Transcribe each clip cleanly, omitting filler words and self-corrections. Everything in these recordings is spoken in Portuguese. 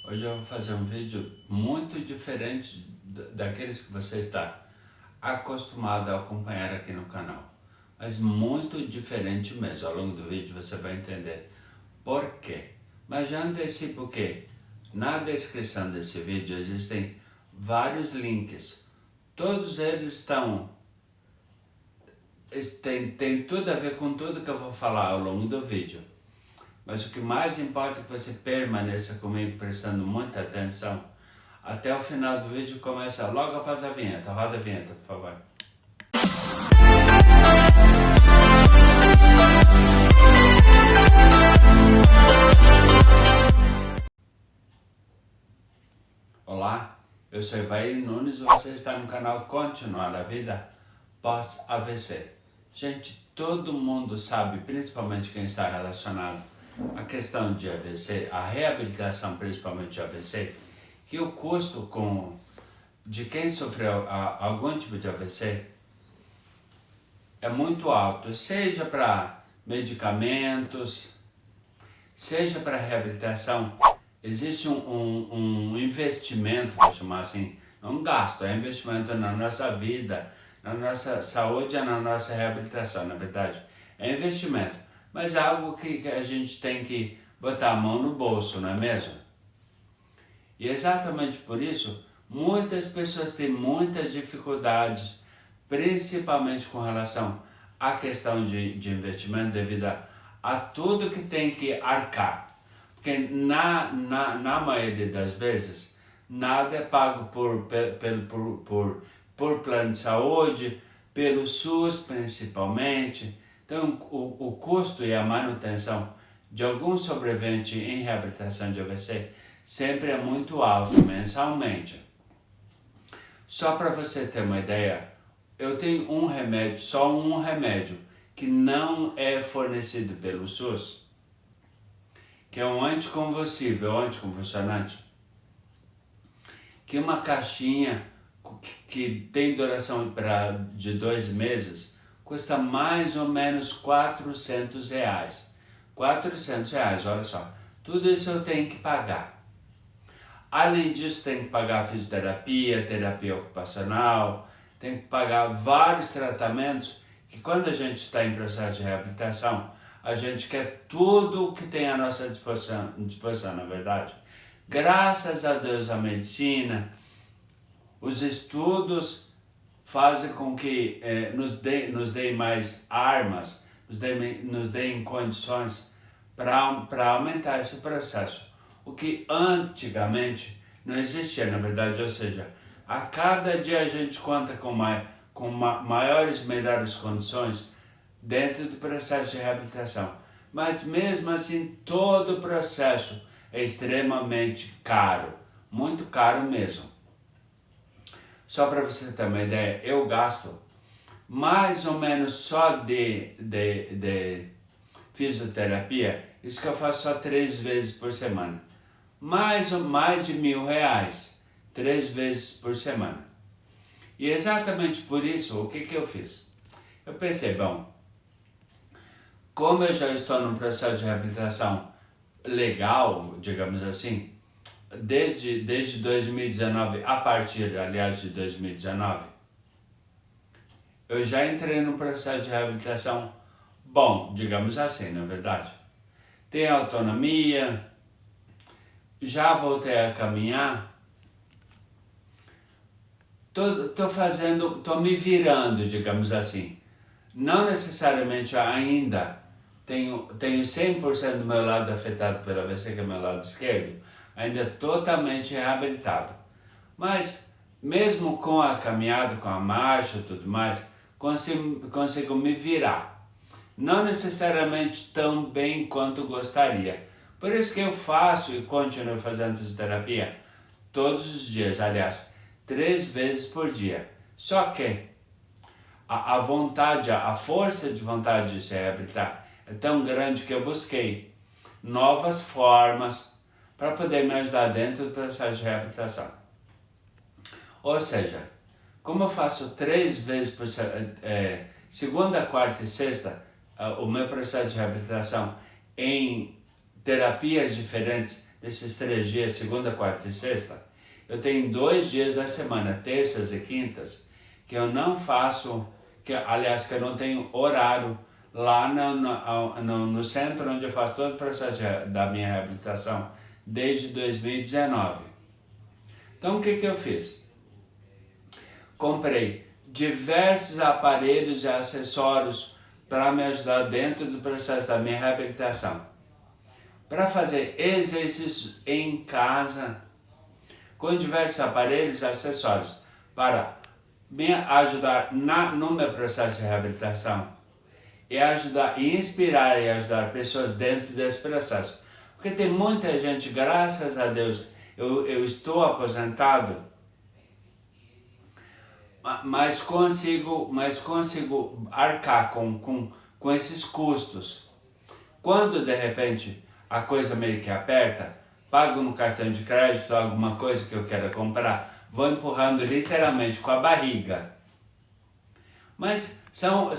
Hoje eu vou fazer um vídeo muito diferente daqueles que você está acostumado a acompanhar aqui no canal. Mas muito diferente mesmo. Ao longo do vídeo você vai entender por quê. Mas já antecipo que na descrição desse vídeo existem vários links. Todos eles tem tudo a ver com tudo que eu vou falar ao longo do vídeo. Mas o que mais importa é que você permaneça comigo prestando muita atenção até o final do vídeo. Começa logo após a vinheta. Roda a vinheta, por favor. Olá, eu sou Ivair Nunes e você está no canal Continuar a Vida Pós-AVC. Gente, todo mundo sabe, principalmente quem está relacionado à questão de AVC, a reabilitação principalmente de AVC, que o custo de quem sofreu algum tipo de AVC é muito alto, seja para medicamentos, seja para reabilitação. Existe um investimento, vou chamar assim, não um gasto, é investimento na nossa vida, na nossa saúde e na nossa reabilitação, na verdade. É investimento, mas é algo que a gente tem que botar a mão no bolso, não é mesmo? E exatamente por isso, muitas pessoas têm muitas dificuldades, principalmente com relação à questão de investimento, devido a tudo que tem que arcar. Porque na maioria das vezes, nada é pago por plano de saúde, pelo SUS principalmente. Então o custo e a manutenção de algum sobrevivente em reabilitação de AVC sempre é muito alto mensalmente. Só para você ter uma ideia, eu tenho só um remédio que não é fornecido pelo SUS, que é um anticonvulsionante, que uma caixinha que tem duração de 2 meses custa mais ou menos R$400. R$400, olha só. Tudo isso eu tenho que pagar. Além disso, tem que pagar fisioterapia, terapia ocupacional, tem que pagar vários tratamentos que, quando a gente está em processo de reabilitação, a gente quer tudo o que tem à nossa disposição, na verdade. Graças a Deus, a medicina, os estudos fazem com que nos deem mais armas, nos deem condições para aumentar esse processo. O que antigamente não existia, na verdade, ou seja, a cada dia a gente conta com maiores e melhores condições dentro do processo de reabilitação. Mas mesmo assim, todo o processo é extremamente caro, muito caro mesmo. Só para você ter uma ideia, eu gasto mais ou menos só de fisioterapia, isso que eu faço só 3 vezes por semana. Mais de R$1.000, 3 vezes por semana. E exatamente por isso, o que eu fiz? Eu pensei, bom, como eu já estou num processo de reabilitação legal, digamos assim, desde 2019, a partir, aliás, de 2019, eu já entrei num processo de reabilitação bom, digamos assim, na verdade. Tenho autonomia, já voltei a caminhar, tô me virando, digamos assim. Não necessariamente ainda tenho 100% do meu lado afetado pela AVC, que é meu lado esquerdo, ainda totalmente reabilitado. Mas mesmo com a caminhada, com a marcha e tudo mais, consigo me virar. Não necessariamente tão bem quanto gostaria. Por isso que eu faço e continuo fazendo fisioterapia todos os dias, aliás, 3 vezes por dia. Só que a vontade, a força de vontade de se reabilitar é tão grande que eu busquei novas formas para poder me ajudar dentro do processo de reabilitação. Ou seja, como eu faço 3 vezes por segunda, quarta e sexta, o meu processo de reabilitação em terapias diferentes desses 3 dias, segunda, quarta e sexta, eu tenho 2 dias da semana, terças e quintas, que eu não faço, que eu não tenho horário lá no centro onde eu faço todo o processo da minha reabilitação desde 2019. Então o que eu fiz? Comprei diversos aparelhos e acessórios para me ajudar dentro do processo da minha reabilitação. Para fazer exercícios em casa, com diversos aparelhos e acessórios, para me ajudar no meu processo de reabilitação e ajudar, e inspirar e ajudar pessoas dentro desse processo. Porque tem muita gente, graças a Deus, eu estou aposentado, mas consigo arcar com esses custos. Quando de repente a coisa meio que aperta, pago no cartão de crédito alguma coisa que eu quero comprar, vou empurrando literalmente com a barriga. Mas são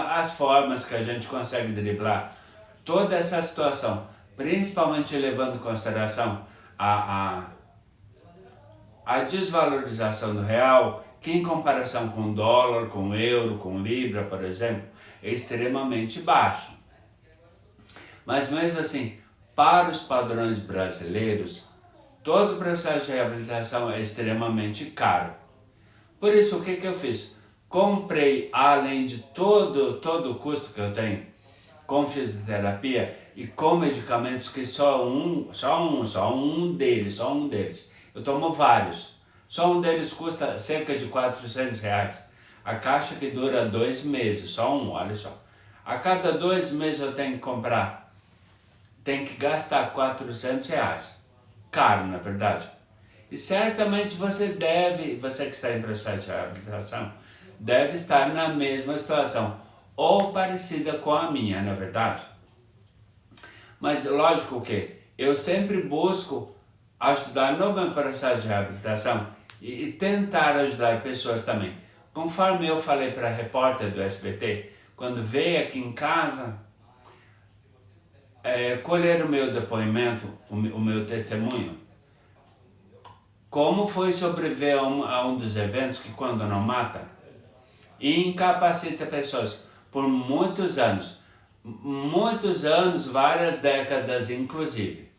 as formas que a gente consegue driblar toda essa situação, principalmente levando em consideração a desvalorização do real, que em comparação com o dólar, com o euro, com libra, por exemplo, é extremamente baixo. Mas mesmo assim, para os padrões brasileiros, todo o processo de reabilitação é extremamente caro. Por isso, o que eu fiz? Comprei, além de todo o custo que eu tenho com fisioterapia e com medicamentos, que só um deles. Eu tomo vários. Só um deles custa cerca de R$400. A caixa que dura 2 meses, só um, olha só. A cada 2 meses eu tenho que comprar. Tem que gastar R$400. Caro, na verdade. E certamente você que está em processo de reabilitação, deve estar na mesma situação, ou parecida com a minha, na verdade. Mas lógico que eu sempre busco ajudar no meu processo de reabilitação e tentar ajudar pessoas também. Conforme eu falei para a repórter do SBT, quando veio aqui em casa, colher o meu depoimento, o meu testemunho, como foi sobreviver a um dos eventos que, quando não mata, incapacita pessoas por muitos anos, várias décadas inclusive.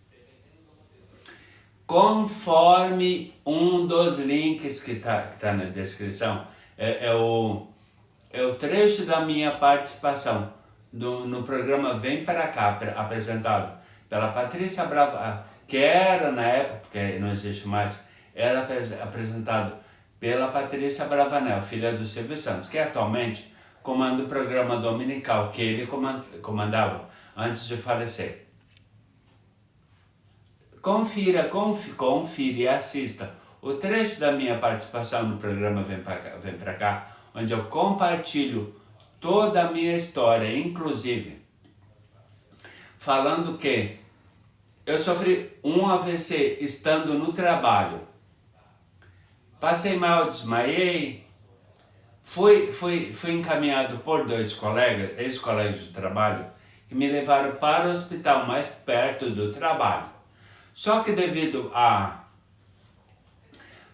Conforme um dos links que tá na descrição, é o trecho da minha participação no programa Vem Para Cá, apresentado pela Patrícia Brava, que era na época, porque não existe mais, era apresentado pela Patrícia Bravanel, filha do Silvio Santos, que atualmente comanda o programa dominical que ele comandava antes de falecer. Confira e assista o trecho da minha participação no programa Vem Pra Cá, onde eu compartilho toda a minha história, inclusive falando que eu sofri um AVC estando no trabalho. Passei mal, desmaiei, fui encaminhado por 2 ex-colegas de trabalho, que me levaram para o hospital mais perto do trabalho. Só que devido à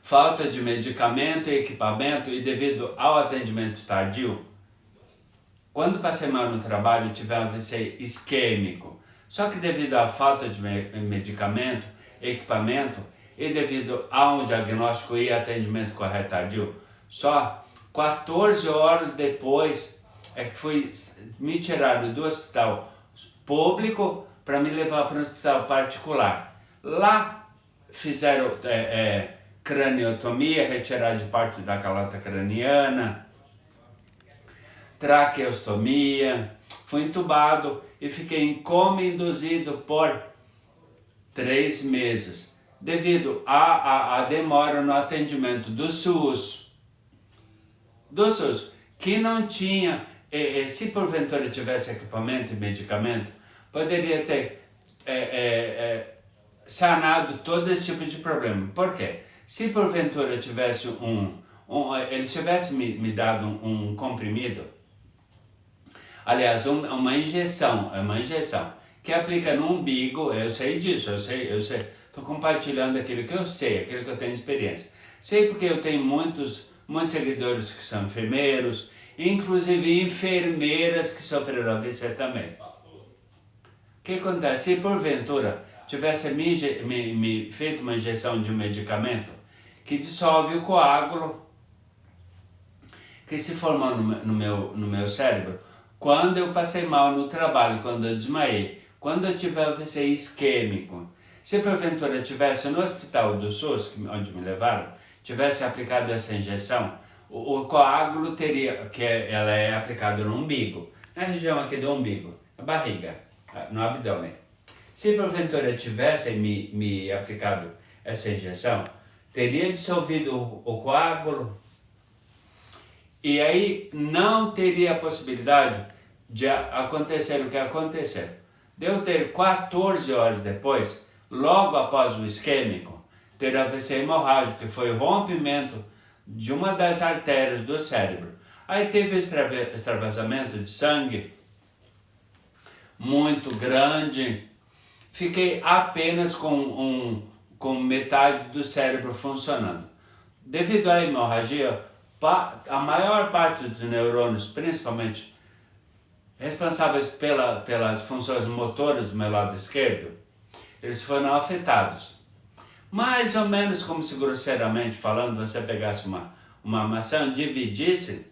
falta de medicamento e equipamento e devido ao atendimento tardio, quando passei mal no trabalho, tive um AVC isquêmico. Só que devido à falta de medicamento, equipamento e devido a um diagnóstico e atendimento correto tardio, só 14 horas depois é que me tiraram do hospital público para me levar para um hospital particular. Lá fizeram craniotomia, retirada de parte da calota craniana, traqueostomia, fui entubado e fiquei em coma induzido por 3 meses, devido à demora no atendimento do SUS, que não tinha, se porventura tivesse equipamento e medicamento, poderia ter sanado todo esse tipo de problema. Por quê? Se porventura tivesse ele tivesse me dado um comprimido, aliás, uma injeção, que aplica no umbigo. Eu sei disso, eu sei. Estou compartilhando aquilo que eu sei, aquilo que eu tenho experiência. Sei porque eu tenho muitos seguidores que são enfermeiros, inclusive enfermeiras que sofreram AVC também. O que acontece? Se porventura tivesse me feito uma injeção de um medicamento que dissolve o coágulo que se formou no meu cérebro, quando eu passei mal no trabalho, quando eu desmaiei, quando eu tive AVC isquêmico, se porventura eu tivesse no hospital do SUS, onde me levaram, tivesse aplicado essa injeção, o coágulo teria, ela é aplicada no umbigo, na região aqui do umbigo, na barriga, no abdômen. Se porventura tivessem me aplicado essa injeção, teria dissolvido o coágulo e aí não teria a possibilidade de acontecer o que aconteceu. De eu ter 14 horas depois, logo após o isquêmico, ter AVC hemorrágico, que foi o rompimento de uma das artérias do cérebro. Aí teve extravasamento de sangue muito grande. Fiquei apenas com metade do cérebro funcionando. Devido à hemorragia, a maior parte dos neurônios, principalmente responsáveis pelas funções motoras do meu lado esquerdo, eles foram afetados. Mais ou menos como se, grosseiramente falando, você pegasse uma maçã, dividisse,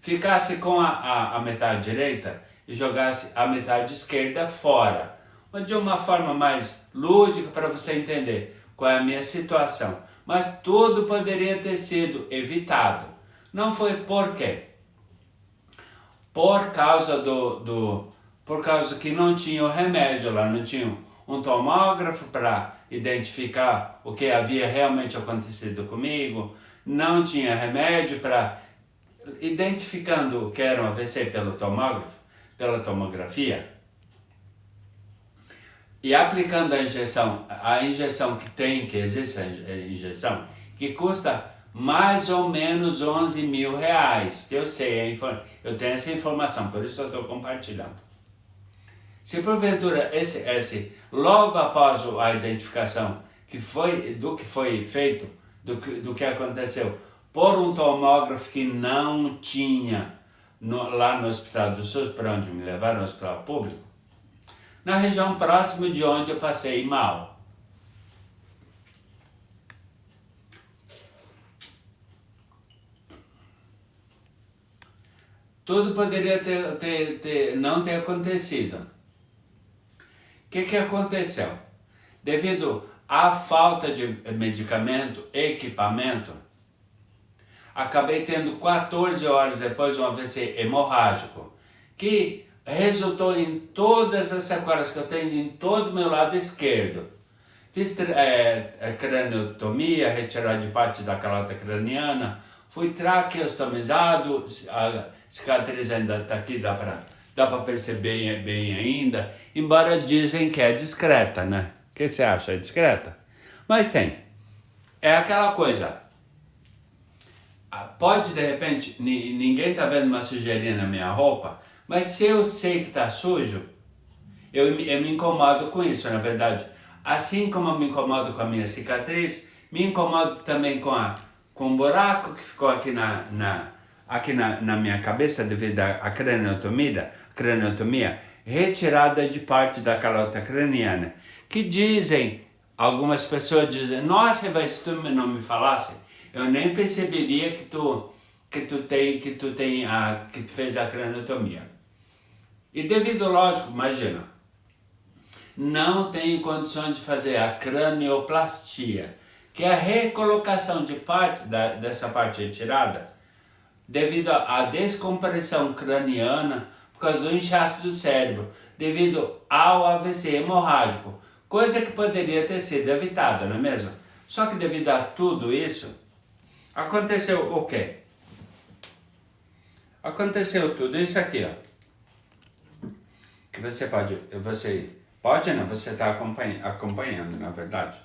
ficasse com a metade direita e jogasse a metade esquerda fora. Mas de uma forma mais lúdica para você entender qual é a minha situação. Mas tudo poderia ter sido evitado. Não foi por quê? Por causa por causa que não tinha o remédio lá, não tinha um tomógrafo para identificar o que havia realmente acontecido comigo, não tinha remédio para identificando o que era um AVC pelo tomógrafo, pela tomografia, e aplicando a injeção que existe a injeção, que custa mais ou menos 11 mil reais, que eu sei, eu tenho essa informação, por isso eu estou compartilhando. Se porventura logo após a identificação do que foi feito, do que aconteceu, por um tomógrafo que não tinha lá no hospital do SUS, para onde me levaram, no hospital público, na região próxima de onde eu passei mal. Tudo poderia não ter acontecido. O que aconteceu? Devido à falta de medicamento, equipamento, acabei tendo 14 horas depois um AVC hemorrágico, que resultou em todas as sequelas que eu tenho em todo o meu lado esquerdo. Fiz craniotomia, retirada de parte da calota craniana, fui traqueostomizado, a cicatriz ainda está aqui, dá para perceber bem ainda, embora dizem que é discreta, né? O que você acha? É discreta? Mas tem. É aquela coisa. Pode, de repente, ninguém está vendo uma sujeirinha na minha roupa, mas se eu sei que está sujo, eu me incomodo com isso, na verdade. Assim como eu me incomodo com a minha cicatriz, me incomodo também com o buraco que ficou aqui na minha cabeça devido à craniotomia, retirada de parte da calota craniana. Que dizem, algumas pessoas dizem, nossa, se tu não me falasse, eu nem perceberia que tu fez a craniotomia. E devido, lógico, imagina, não tenho condições de fazer a cranioplastia, que é a recolocação de dessa parte retirada, devido à descompressão craniana, por causa do inchaço do cérebro, devido ao AVC hemorrágico, coisa que poderia ter sido evitada, não é mesmo? Só que devido a tudo isso, aconteceu o quê? Aconteceu tudo isso aqui, ó. Que você está acompanhando, na verdade.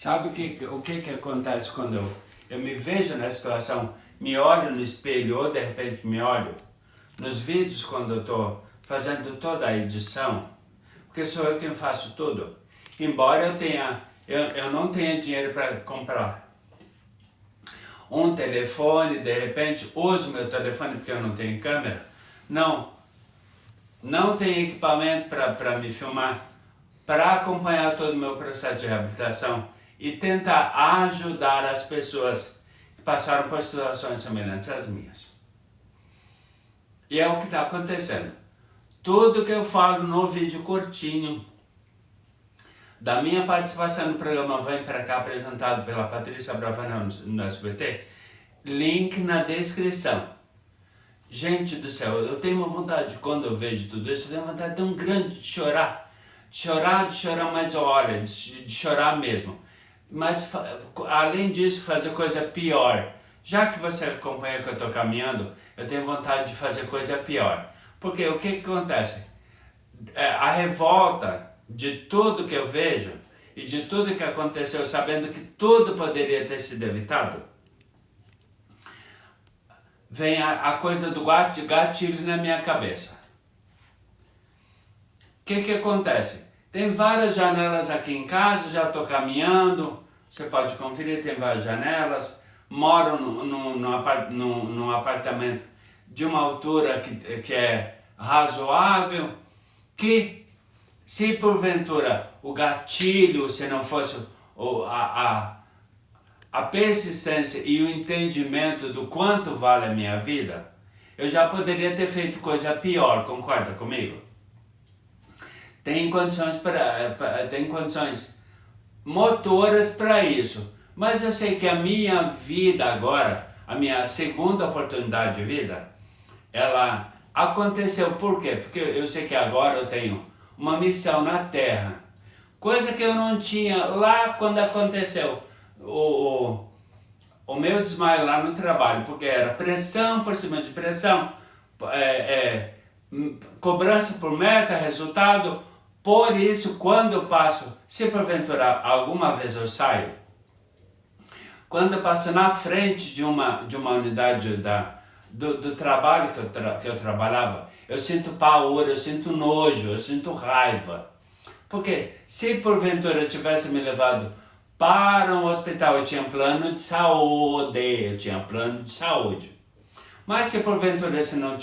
Sabe o que acontece quando eu me vejo na situação, me olho no espelho ou de repente me olho nos vídeos quando eu estou fazendo toda a edição, porque sou eu quem faço tudo. Embora eu não tenha dinheiro para comprar um telefone, de repente uso meu telefone porque eu não tenho câmera, não tenho equipamento para me filmar, para acompanhar todo o meu processo de reabilitação e tentar ajudar as pessoas que passaram por situações semelhantes às minhas. E é o que está acontecendo. Tudo que eu falo no vídeo curtinho da minha participação no programa Vem Pra Cá, apresentado pela Patrícia Bravanel no SBT, link na descrição. Gente do céu, eu tenho uma vontade, quando eu vejo tudo isso, eu tenho uma vontade tão grande de chorar. De chorar, mas olha, de chorar mesmo. Mas além disso, fazer coisa pior. Já que você acompanha que eu estou caminhando, eu tenho vontade de fazer coisa pior. Porque o que acontece? A revolta de tudo que eu vejo e de tudo que aconteceu, sabendo que tudo poderia ter sido evitado, vem a coisa do gatilho na minha cabeça. O que acontece? Tem várias janelas aqui em casa, já estou caminhando, você pode conferir, tem várias janelas. Moro num apartamento de uma altura que é razoável, que se porventura o gatilho, se não fosse a persistência e o entendimento do quanto vale a minha vida, eu já poderia ter feito coisa pior, concorda comigo? Tem condições motoras para isso, mas eu sei que a minha vida agora, a minha segunda oportunidade de vida, ela aconteceu por quê? Porque eu sei que agora eu tenho uma missão na Terra, coisa que eu não tinha lá quando aconteceu o meu desmaio lá no trabalho, porque era pressão por cima de pressão, cobrança por meta, resultado. Por isso, quando eu passo, se porventura alguma vez eu saio, quando eu passo na frente de uma unidade do trabalho que eu trabalhava, eu sinto pavor, eu sinto nojo, eu sinto raiva. Porque se porventura eu tivesse me levado para um hospital, eu tinha plano de saúde, Mas se porventura isso não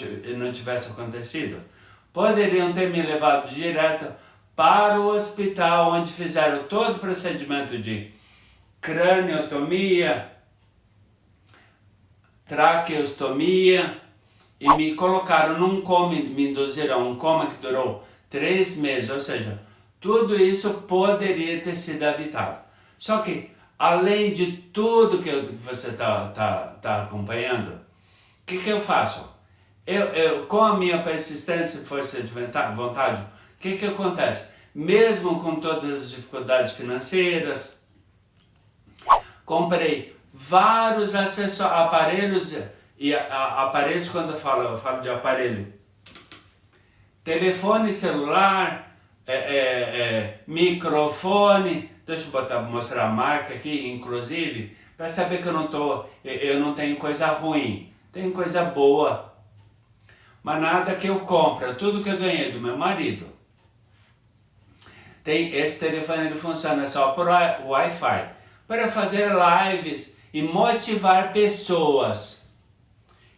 tivesse acontecido, poderiam ter me levado direto para o hospital, onde fizeram todo o procedimento de craniotomia, traqueostomia, e me colocaram num coma, me induziram a um coma que durou 3 meses, ou seja, tudo isso poderia ter sido evitado. Só que, além de tudo que você está acompanhando, o que eu faço? Eu, com a minha persistência e força de vontade, o que acontece? Mesmo com todas as dificuldades financeiras, comprei vários aparelhos, e aparelhos, quando eu falo de aparelho, telefone celular, microfone, deixa eu mostrar a marca aqui, inclusive, para saber que eu não tenho coisa ruim, tenho coisa boa, mas nada que eu compro, tudo que eu ganhei do meu marido. Esse telefone ele funciona só por Wi-Fi, para fazer lives e motivar pessoas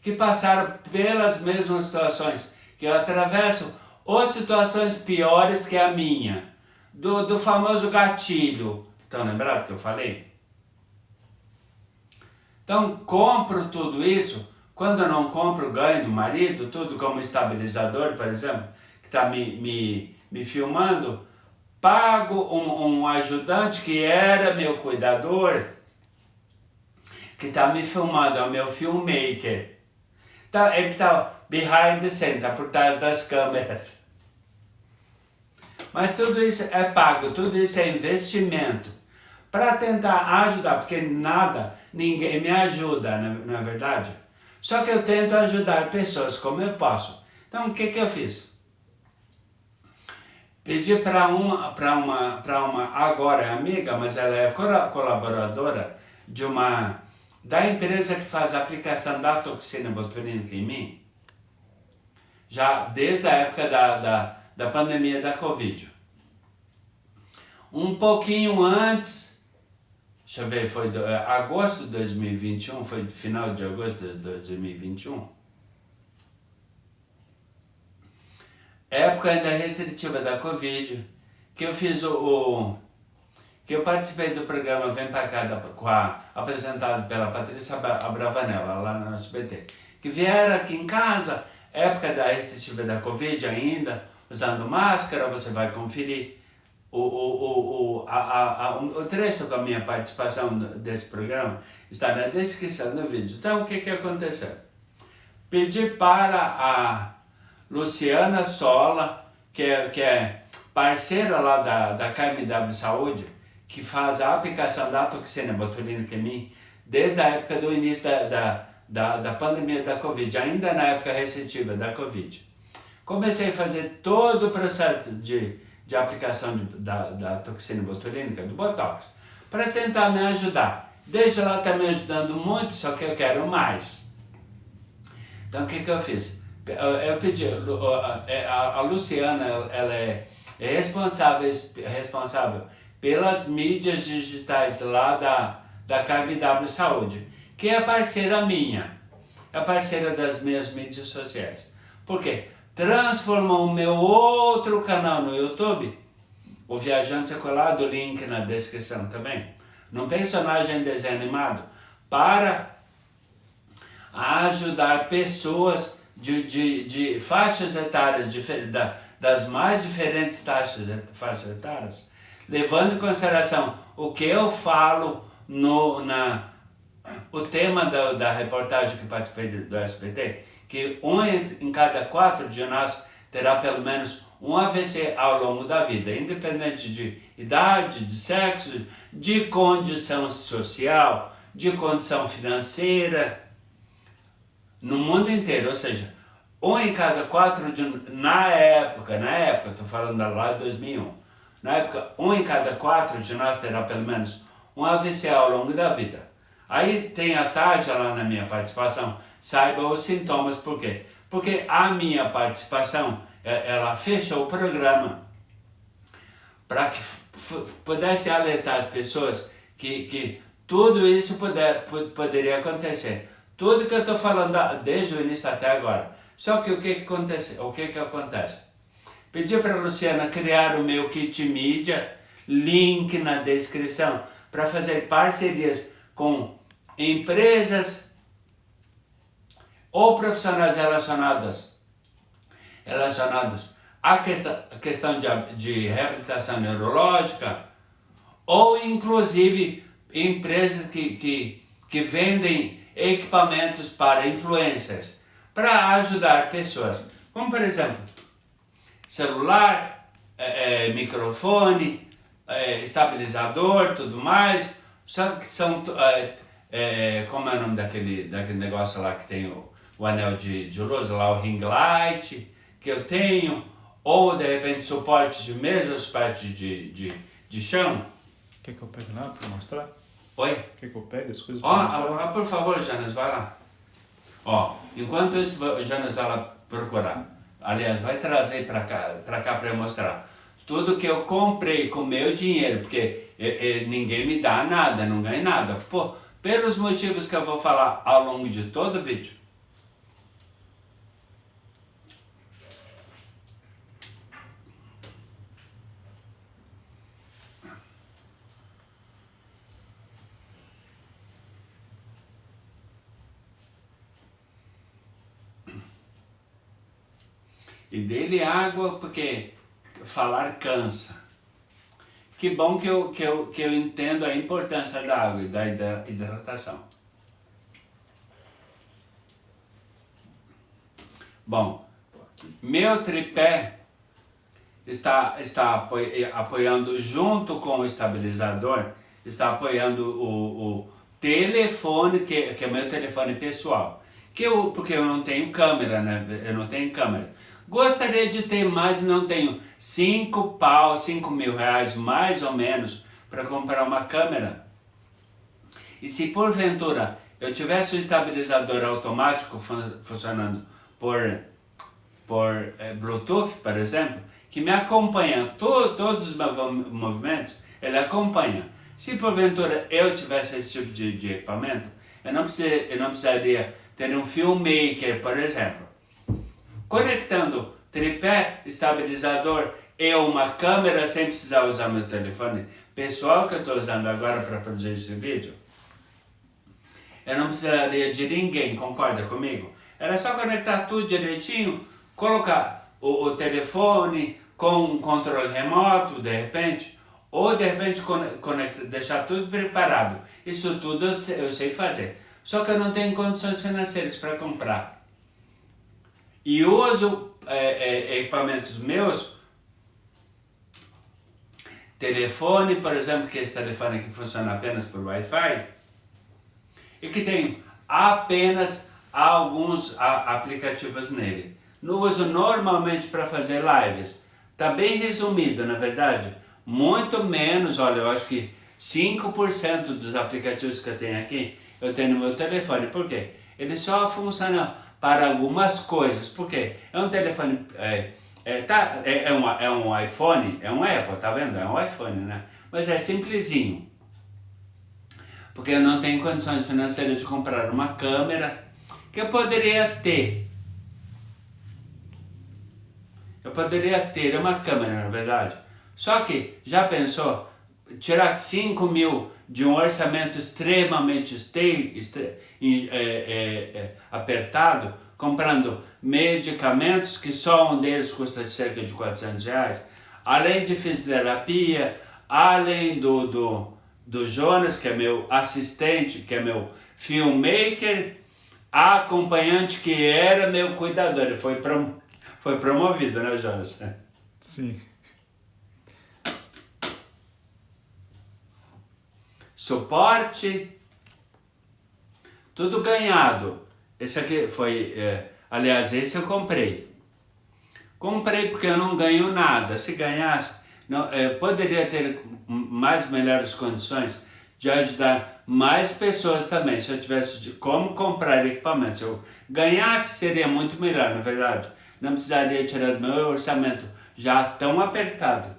que passaram pelas mesmas situações que eu atravesso, ou situações piores que a minha, do famoso gatilho. Estão lembrados que eu falei? Então, compro tudo isso. Quando eu não compro, ganho do marido, tudo como estabilizador, por exemplo, que está me filmando. Pago um ajudante que era meu cuidador, que está me filmando, é o meu filmmaker. Então, ele está behind the scene, está por trás das câmeras. Mas tudo isso é pago, tudo isso é investimento para tentar ajudar, porque ninguém me ajuda, não é verdade? Só que eu tento ajudar pessoas como eu posso. Então, o que eu fiz? Pedi para uma agora amiga, mas ela é colaboradora da empresa que faz a aplicação da toxina botulínica em mim, já desde a época da pandemia da Covid. Um pouquinho antes, deixa eu ver, foi agosto de 2021, foi final de agosto de 2021. Época ainda restritiva da Covid, que eu fiz que eu participei do programa Vem Pra Cá, apresentado pela Patrícia Abravanel, lá no SBT, que vieram aqui em casa, época da restritiva da Covid ainda, usando máscara, você vai conferir o trecho da minha participação desse programa, está na descrição do vídeo. Então, o que aconteceu? Pedi para a Luciana Sola, que é parceira lá da KMW Saúde, que faz a aplicação da toxina botulínica em mim, desde a época do início da pandemia da Covid, ainda na época restritiva da Covid. Comecei a fazer todo o processo de aplicação da toxina botulínica, do Botox, para tentar me ajudar. Desde lá está me ajudando muito, só que eu quero mais. Então o que eu fiz? Eu pedi, a Luciana, ela é responsável pelas mídias digitais lá da KMW Saúde, que é parceira minha, é parceira das minhas mídias sociais. Por quê? Transformou o meu outro canal no YouTube, o Viajante Secular, do link na descrição também, num personagem de desenho animado, para ajudar pessoas de faixas etárias, das mais diferentes faixas etárias, levando em consideração o que eu falo o tema da reportagem que participei do SBT, que em cada 4 de nós terá pelo menos um AVC ao longo da vida, independente de idade, de sexo, de condição social, de condição financeira, no mundo inteiro. Ou seja, em cada 4 na época, estou falando lá de 2001, na época, em cada 4 de nós terá pelo menos um AVC ao longo da vida. Aí tem a tarja lá na minha participação, saiba os sintomas. Por quê? Porque a minha participação, ela fechou o programa para que pudesse alertar as pessoas que tudo isso poderia acontecer. Tudo que eu estou falando desde o início até agora. Só que o que acontece? Pedi para a Luciana criar o meu kit mídia, link na descrição, para fazer parcerias com empresas ou profissionais relacionados à questão de reabilitação neurológica, ou inclusive empresas que vendem equipamentos para influencers, para ajudar pessoas, como por exemplo, celular, microfone, estabilizador, tudo mais. Sabe que são, como é o nome daquele negócio lá que tem o anel de luz, lá o ring light, que eu tenho, ou de repente suporte de mesa, suporte de chão. Quer que eu pegue lá para mostrar? Oi? Quer que eu pegue as coisas para mostrar? Por favor, Jonas, vai lá. Enquanto isso, o Jonas vai lá procurar. Aliás, vai trazer para cá para eu mostrar. Tudo que eu comprei com meu dinheiro, porque ninguém me dá nada, não ganho nada. Pelos motivos que eu vou falar ao longo de todo o vídeo. E dele água, porque falar cansa. Que bom que eu entendo a importância da água e da hidratação. Bom, meu tripé está apoiando, junto com o estabilizador, está apoiando o telefone, que é meu telefone pessoal. Porque eu não tenho câmera, né? Eu não tenho câmera. Gostaria de ter mais, não tenho. 5 mil reais mais ou menos para comprar uma câmera. E se porventura eu tivesse um estabilizador automático funcionando por Bluetooth, por exemplo, que me acompanha todos os meus movimentos, ele acompanha. Se porventura eu tivesse esse tipo de equipamento, eu não precisaria ter um filmmaker, por exemplo. Conectando tripé, estabilizador e uma câmera sem precisar usar meu telefone pessoal que eu estou usando agora para produzir esse vídeo, eu não precisaria de ninguém, concorda comigo? Era só conectar tudo direitinho, colocar o telefone com um controle remoto, de repente, ou de repente deixar tudo preparado. Isso tudo eu sei fazer. Só que eu não tenho condições financeiras para comprar. E uso equipamentos meus, telefone, por exemplo, que é esse telefone que funciona apenas por Wi-Fi, e que tem apenas alguns aplicativos nele. No uso normalmente para fazer lives. Está bem resumido, na verdade. Muito menos, olha, eu acho que 5% dos aplicativos que eu tenho aqui, eu tenho no meu telefone. Por quê? Ele só funciona para algumas coisas. Por quê? É um telefone, é um iPhone, é um Apple, tá vendo? É um iPhone, né? Mas é simplesinho. Porque eu não tenho condições financeiras de comprar uma câmera que eu poderia ter. Eu poderia ter uma câmera, na verdade. Só que, já pensou, tirar 5 mil de um orçamento extremamente apertado, comprando medicamentos que só um deles custa cerca de R$400, além de fisioterapia, além do Jonas, que é meu assistente, que é meu filmmaker, acompanhante, que era meu cuidador. Ele foi promovido, né, Jonas? Sim. Suporte, tudo ganhado. Esse aqui foi, aliás, esse eu comprei. Comprei porque eu não ganho nada. Se ganhasse, não, poderia ter melhores condições de ajudar mais pessoas também, se eu tivesse como comprar equipamentos. Se eu ganhasse, seria muito melhor, na verdade. Não precisaria tirar do meu orçamento já tão apertado.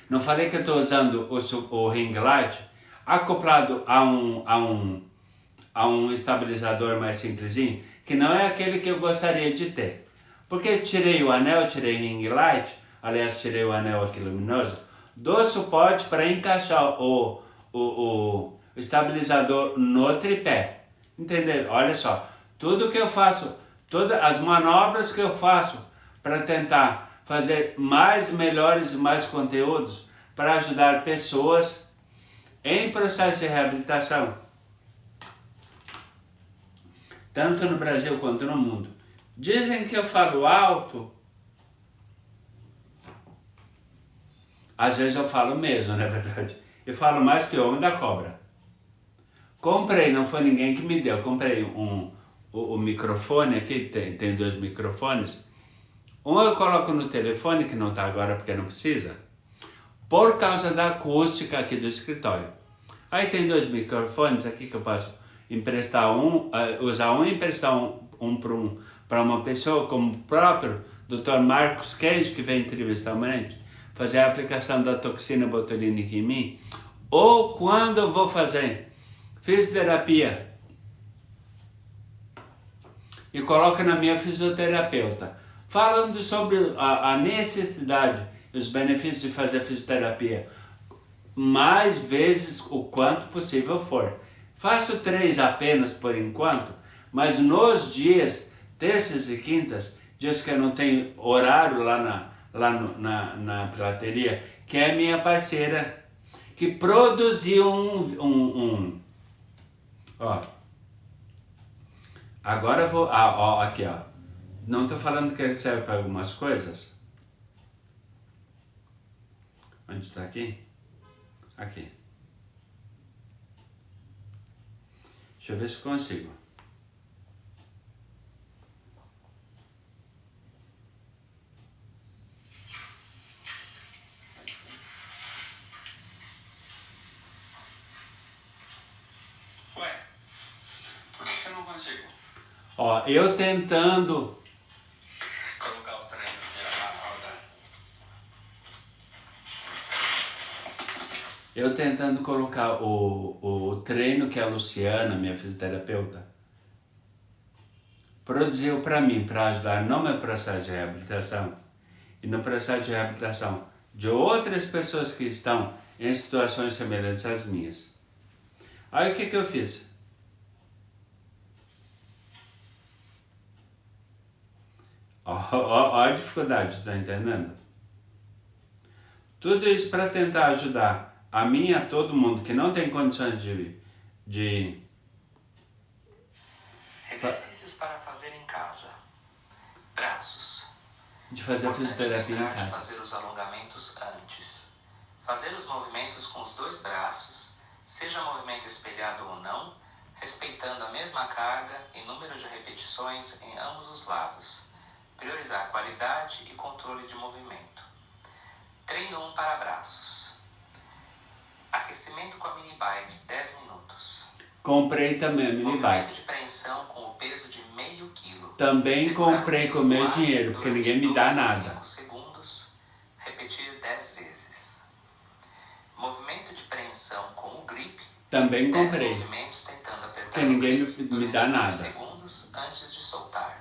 Não falei que eu estou usando o ring light acoplado a um estabilizador mais simplesinho, que não é aquele que eu gostaria de ter. Porque tirei o anel, tirei o ring light, aliás, tirei o anel aqui luminoso, dou suporte para encaixar o estabilizador no tripé. Entendeu? Olha só, tudo que eu faço, todas as manobras que eu faço para tentar fazer melhores e mais conteúdos para ajudar pessoas em processo de reabilitação, tanto no Brasil quanto no mundo. Dizem que eu falo alto, às vezes eu falo mesmo, na verdade. Eu falo mais que o homem da cobra. Comprei, não foi ninguém que me deu, comprei o microfone aqui, tem 2 microfones. Um eu coloco no telefone, que não está agora porque não precisa, por causa da acústica aqui do escritório. Aí tem 2 microfones aqui que eu posso emprestar usar um e emprestar um para uma pessoa, como o próprio Dr. Marcos Cage, que vem trimestralmente, fazer a aplicação da toxina botulínica em mim, ou quando eu vou fazer fisioterapia e coloco na minha fisioterapeuta, falando sobre a necessidade e os benefícios de fazer fisioterapia mais vezes o quanto possível for. Faço 3 apenas por enquanto, mas nos dias, terças e quintas, dias que eu não tenho horário lá na pilateria, que é minha parceira, que produziu ó, agora eu vou, ó, aqui ó, não estou falando que ele serve para algumas coisas. Onde está aqui? Aqui. Deixa eu ver se consigo. Ó, eu tentando colocar o treino Eu tentando colocar o treino que a Luciana, minha fisioterapeuta, produziu para mim, para ajudar no meu processo de reabilitação e no processo de reabilitação de outras pessoas que estão em situações semelhantes às minhas. Aí o que eu fiz? Ó a dificuldade, tá entendendo? Tudo isso para tentar ajudar a mim e a todo mundo que não tem condições de exercícios para fazer em casa. Braços. de fazer a fisioterapia em lembrar de casa. fazer os alongamentos antes. Fazer os movimentos com os dois braços, seja movimento espelhado ou não, respeitando a mesma carga e número de repetições em ambos os lados. Priorizar qualidade e controle de movimento. Treino 1 para braços. Aquecimento com a mini bike, 10 minutos. Comprei também a mini Movimento bike. de preensão com o peso de meio quilo. Também Segurar comprei o peso com o meu no ar dinheiro, porque durante ninguém me dá 2 a nada. 5 segundos. Repetir 10 vezes. Movimento de preensão com o grip. Também 10 comprei, movimentos tentando apertar porque ninguém o grip me durante dá 2 nada. segundos antes de soltar.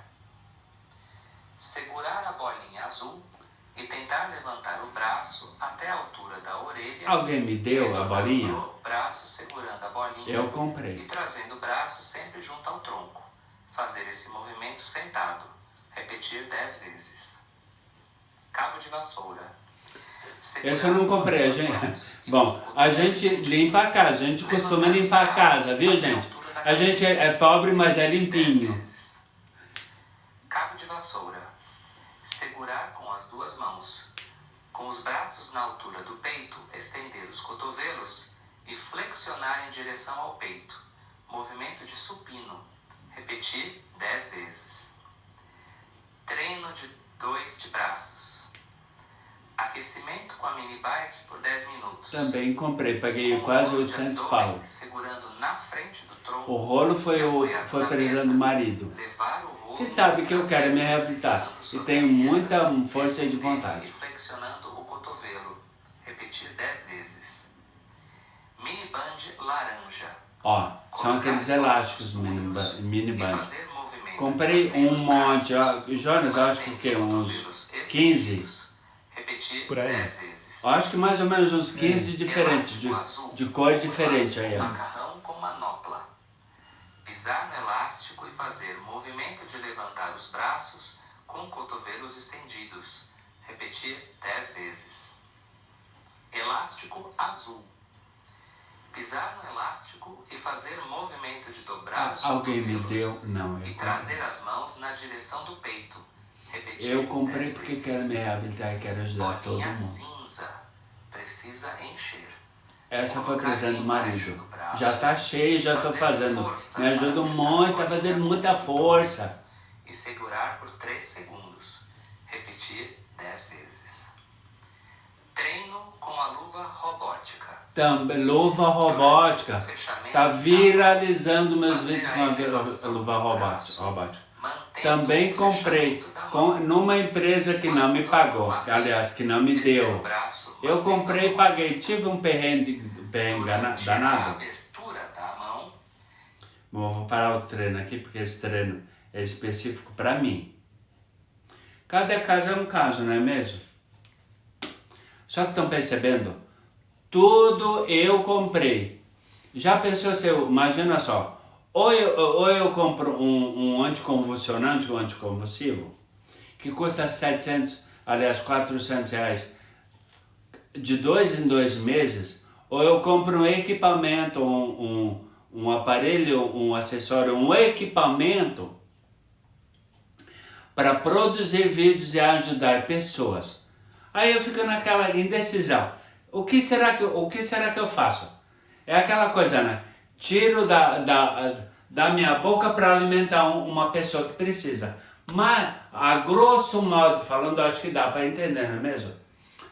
Segurar a bolinha azul e tentar levantar o braço até a altura da orelha. Alguém me deu a retornando bolinha? pro braço segurando a bolinha. Eu comprei. E trazendo o braço sempre junto ao tronco. Fazer esse movimento sentado. Repetir 10 vezes. Cabo de vassoura. Esse eu não comprei, gente. Bom, a gente limpa a casa, a gente costuma limpar a casa, viu, gente? A gente é pobre, mas é limpinho. Cabo de vassoura. Segurar com as duas mãos. Com os braços na altura do peito, estender os cotovelos e flexionar em direção ao peito. Movimento de supino. Repetir 10 vezes. Treino de 2 de braços. Aquecimento com a mini bike por 10 minutos. Também comprei, paguei Com quase rolo de 800 abdômen pau. segurando na frente do tronco. O rolo foi presente do marido. Levar o rolo Que sabe que eu quero me traseiro reabilitar deslizando e sobre tenho a mesa, muita força de estendendo vontade. E flexionando o cotovelo. Repetir 10 vezes. Mini band laranja. Ó, são aqueles elásticos mini band. Comprei um monte, ó. Jonas, eu acho que o quê? Uns 15? Repetir Por aí. 10 vezes. Eu acho que mais ou menos uns 15 diferentes, de cor diferente aí, ó. Macarrão com manopla. Pisar no elástico e fazer movimento de levantar os braços com cotovelos estendidos. Repetir 10 vezes. Elástico azul. Pisar no elástico e fazer movimento de dobrar os Alguém me cotovelos deu? Não, e eu trazer comprei. as mãos na direção do peito. Repetir Eu comprei 10 porque vezes. quero me reabilitar e quero ajudar todo Bolinha mundo. cinza. Precisa encher. Essa foi Colocar presente do embaixo marido. do braço. Já tá cheio, já tô Fazer fazendo. força Me ajuda para muito, tá apertar a fazendo bolinha muita com força. e segurar por 3 segundos. Repetir 10 vezes. Treino com a luva robótica. Também, luva robótica. Tá viralizando meus vídeos com a luva robótica. Também comprei numa empresa que não me pagou, aliás, que não me deu. Eu comprei e paguei, tive um perrengue danado. Bom, vou parar o treino aqui porque esse treino é específico para mim. Cada caso é um caso, não é mesmo? Só que estão percebendo? Tudo eu comprei. Já pensou se eu, imagina só, ou eu compro um anticonvulsionante, um anticonvulsivo, que custa 700, aliás 400 reais, de 2 em 2 meses, ou eu compro um equipamento, um aparelho, um acessório, um equipamento para produzir vídeos e ajudar pessoas. Aí eu fico naquela indecisão. O que será que eu faço? É aquela coisa, né? Tiro da minha boca para alimentar uma pessoa que precisa. Mas, a grosso modo falando, acho que dá para entender, não é mesmo?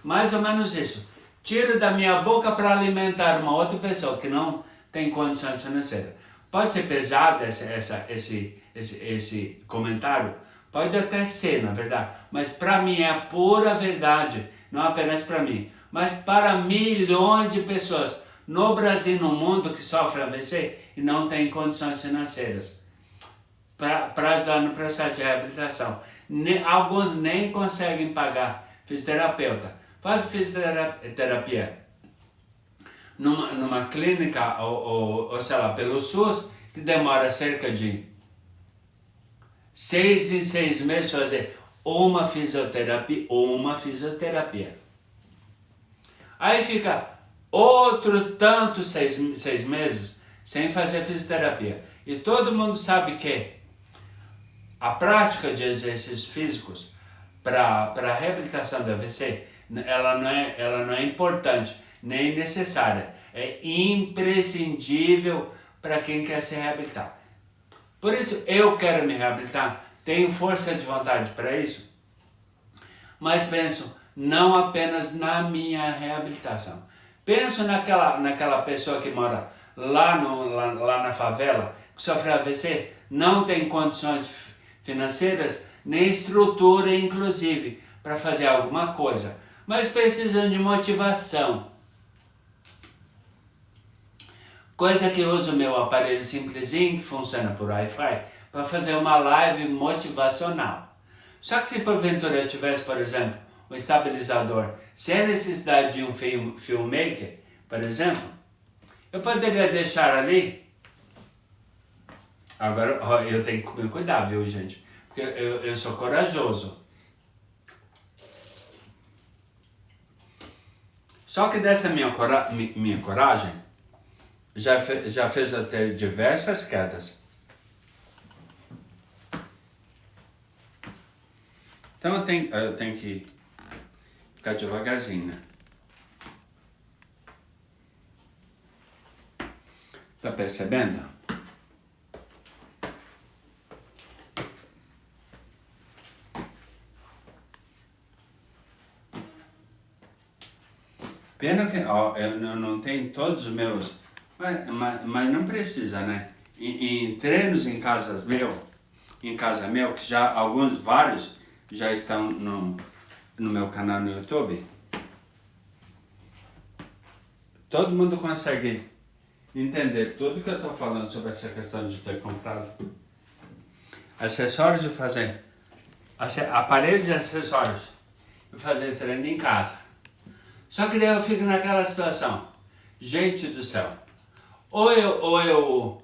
Mais ou menos isso. Tiro da minha boca para alimentar uma outra pessoa que não tem condições financeiras. Pode ser pesado esse esse comentário, pode até ser, na verdade, mas para mim é a pura verdade, não apenas para mim, mas para milhões de pessoas no Brasil e no mundo que sofrem AVC e não têm condições financeiras para ajudar no processo de reabilitação. Alguns nem conseguem pagar fisioterapeuta. Faz fisioterapia numa clínica ou sei lá, pelo SUS, que demora cerca de 6 em 6 meses fazer uma fisioterapia. Aí fica outros tantos 6 meses sem fazer fisioterapia. E todo mundo sabe que a prática de exercícios físicos para a reabilitação do AVC, ela não é importante, nem necessária. É imprescindível para quem quer se reabilitar. Por isso eu quero me reabilitar, tenho força de vontade para isso, mas penso não apenas na minha reabilitação. Penso naquela pessoa que mora lá na favela, que sofre AVC, não tem condições financeiras, nem estrutura, inclusive, para fazer alguma coisa, mas precisam de motivação. Coisa que eu uso o meu aparelho simplesinho, que funciona por Wi-Fi, para fazer uma live motivacional. Só que se porventura eu tivesse, por exemplo, um estabilizador sem a necessidade de um filmmaker, por exemplo, eu poderia deixar ali. Agora eu tenho que me cuidar, viu, gente? Porque eu sou corajoso. Só que dessa minha coragem já fez eu ter diversas quedas. Então eu tenho que ficar devagarzinho, né? Tá percebendo? Pena que eu não tenho todos os meus, mas não precisa, né? Em treinos em casa meu, que já vários já estão no meu canal no YouTube, todo mundo consegue entender tudo que eu estou falando sobre essa questão de ter comprado acessórios e fazer aparelhos e acessórios e fazer treino em casa. Só que daí eu fico naquela situação, gente do céu, ou eu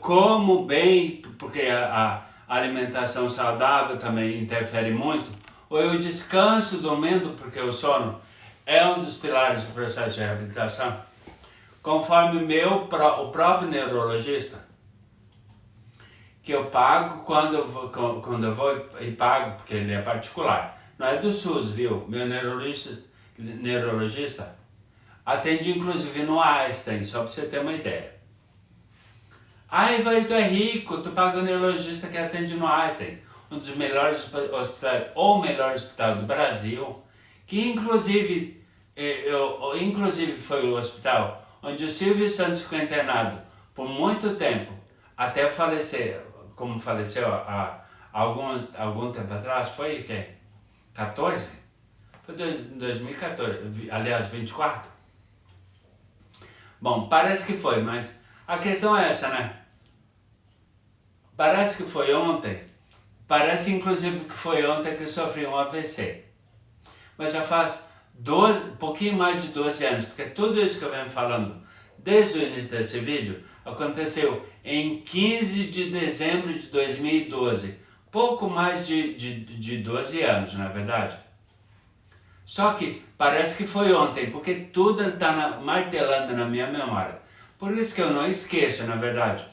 como bem, porque a alimentação saudável também interfere muito, ou eu descanso dormindo, porque o sono é um dos pilares do processo de reabilitação, conforme o próprio neurologista, que eu pago quando eu vou e pago, porque ele é particular, não é do SUS, viu? Meu neurologista atende inclusive no Einstein, só para você ter uma ideia. Aí vai, tu é rico, tu paga o neurologista que atende no Einstein, um dos melhores hospitais, ou o melhor hospital do Brasil, que inclusive foi o hospital onde o Silvio Santos ficou internado por muito tempo, até falecer, como faleceu há algum tempo atrás, foi o quê? 14? Foi em 2014, aliás, 24. Bom, parece que foi, mas a questão é essa, né? Parece que foi ontem, parece inclusive que foi ontem que eu sofri um AVC. Mas já faz pouquinho mais de 12 anos, porque tudo isso que eu venho falando desde o início desse vídeo aconteceu em 15 de dezembro de 2012. Pouco mais de 12 anos, na verdade. Só que parece que foi ontem, porque tudo está martelando na minha memória. Por isso que eu não esqueço, na verdade.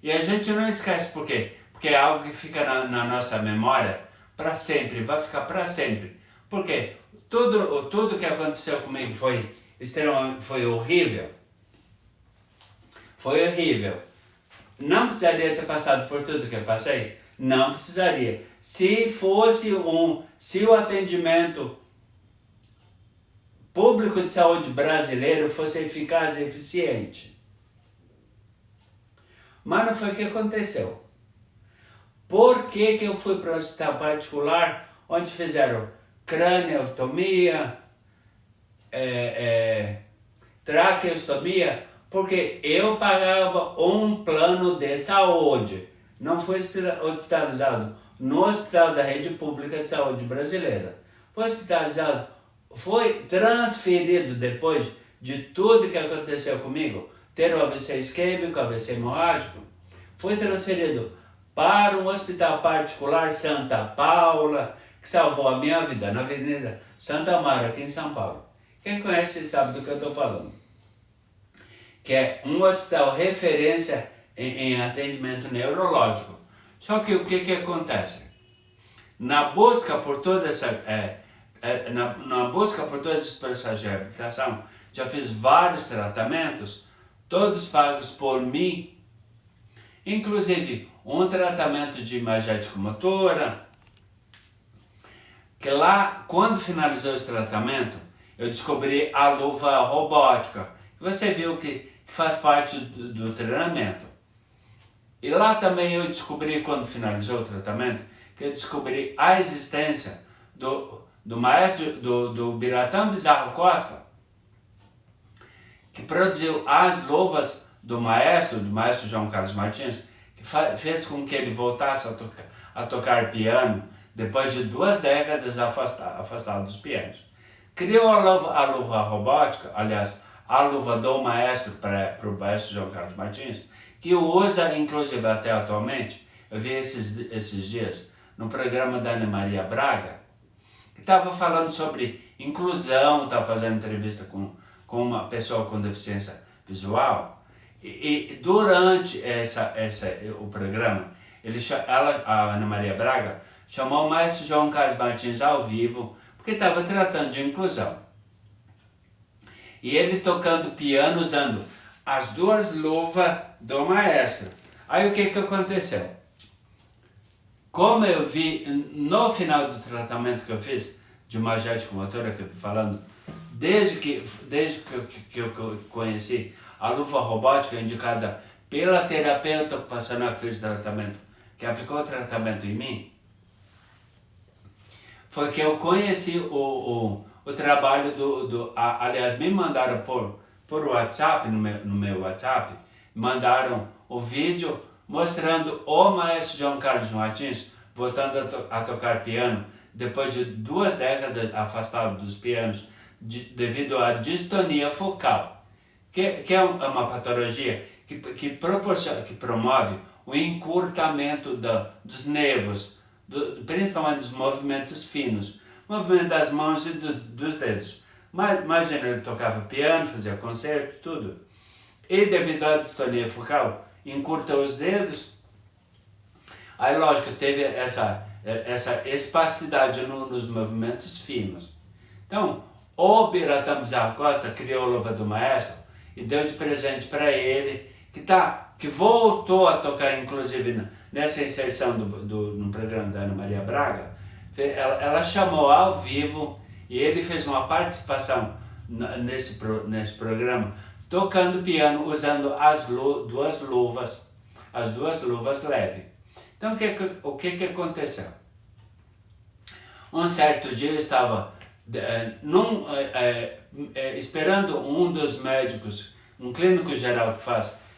E a gente não esquece por quê? Porque é algo que fica na nossa memória para sempre, vai ficar para sempre. Porque tudo que aconteceu comigo foi horrível. Foi horrível. Não precisaria ter passado por tudo que eu passei? Não precisaria. Se o atendimento público de saúde brasileiro fosse eficaz e eficiente. Mas não foi o que aconteceu. Por que eu fui para o hospital particular, onde fizeram craniotomia, traqueostomia? Porque eu pagava um plano de saúde. Não fui hospitalizado no hospital da rede pública de saúde brasileira. Foi hospitalizado, foi transferido depois de tudo que aconteceu comigo, ter o AVC isquêmico, AVC hemorrágico, foi transferido para um hospital particular Santa Paula, que salvou a minha vida, na Avenida Santa Amaro, aqui em São Paulo. Quem conhece sabe do que eu estou falando. Que é um hospital referência em atendimento neurológico. Só que o que acontece? Na busca por toda essa na busca por todos esses processos de reabilitação, já fiz vários tratamentos, todos pagos por mim, inclusive um tratamento de imagética motora, que lá, quando finalizou esse tratamento, eu descobri a luva robótica, que você viu que faz parte do treinamento. E lá também eu descobri, quando finalizou o tratamento, que eu descobri a existência do maestro, do Biratã Bizarro Costa, que produziu as luvas do maestro João Carlos Martins, que fez com que ele voltasse a tocar piano, depois de 2 décadas afastado dos pianos. Criou a luva robótica, aliás, a luva do maestro para o maestro João Carlos Martins, que usa, inclusive até atualmente, eu vi esses dias, no programa da Ana Maria Braga, que estava falando sobre inclusão, estava fazendo entrevista com uma pessoa com deficiência visual, e durante o programa, a Ana Maria Braga chamou o maestro João Carlos Martins ao vivo, porque estava tratando de inclusão. E ele tocando piano, usando as 2 luvas do maestro. Aí o que aconteceu? Como eu vi no final do tratamento que eu fiz, de imagética motora, que eu estou falando, desde que eu conheci a luva robótica indicada pela terapeuta ocupacional que fez o tratamento, que aplicou o tratamento em mim, foi que eu conheci o trabalho aliás, me mandaram por WhatsApp, no meu WhatsApp, mandaram o vídeo mostrando o maestro João Carlos Martins voltando a tocar piano, depois de 2 décadas afastado dos pianos, devido à distonia focal, que é uma patologia que promove o encurtamento dos nervos, principalmente dos movimentos finos, movimento das mãos e dos dedos. Imagina, ele tocava piano, fazia concerto, tudo. E devido à distonia focal, encurta os dedos. Aí, lógico, teve essa espacidade nos movimentos finos. Então, o Biratã Bizarro Costa criou a luva do maestro e deu de presente para ele, que voltou a tocar, inclusive, nessa inserção no programa da Ana Maria Braga. Ela chamou ao vivo e ele fez uma participação nesse programa, tocando piano, usando as 2 luvas leve. Então, o que aconteceu? Um certo dia eu estava esperando um dos médicos, um clínico geral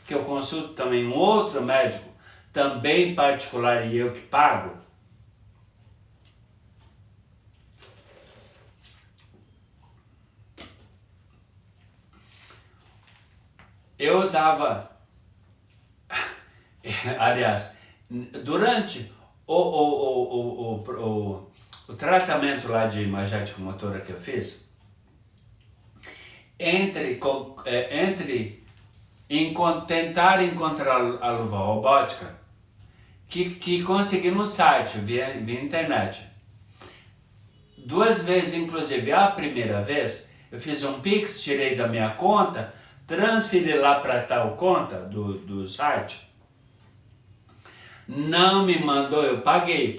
que eu consulto também, um outro médico, também particular e eu que pago. Eu usava, aliás, durante o tratamento lá de imagética motora que eu fiz, tentar encontrar a luva robótica, que consegui no site, via internet. 2 vezes, inclusive, a primeira vez, eu fiz um Pix, tirei da minha conta, transferi lá para tal conta do site, não me mandou, eu paguei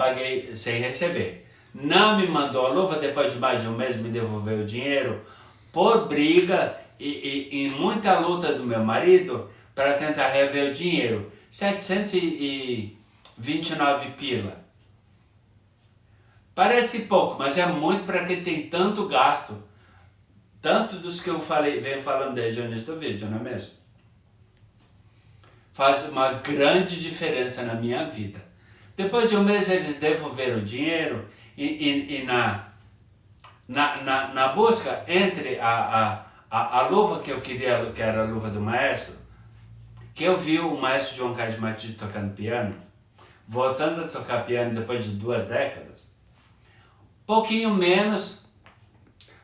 sem receber, não me mandou a luva, depois de mais de 1 mês me devolveu o dinheiro, por briga e muita luta do meu marido para tentar rever o dinheiro, R$ 29 pila. Parece pouco, mas é muito para quem tem tanto gasto. Tanto dos que eu venho falando desde o início do vídeo, não é mesmo? Faz uma grande diferença na minha vida. Depois de um mês eles devolveram o dinheiro e na busca entre a luva que eu queria, que era a luva do maestro, que eu vi o maestro João Carlos Martins tocando piano, voltando a tocar piano depois de 2 décadas, pouquinho menos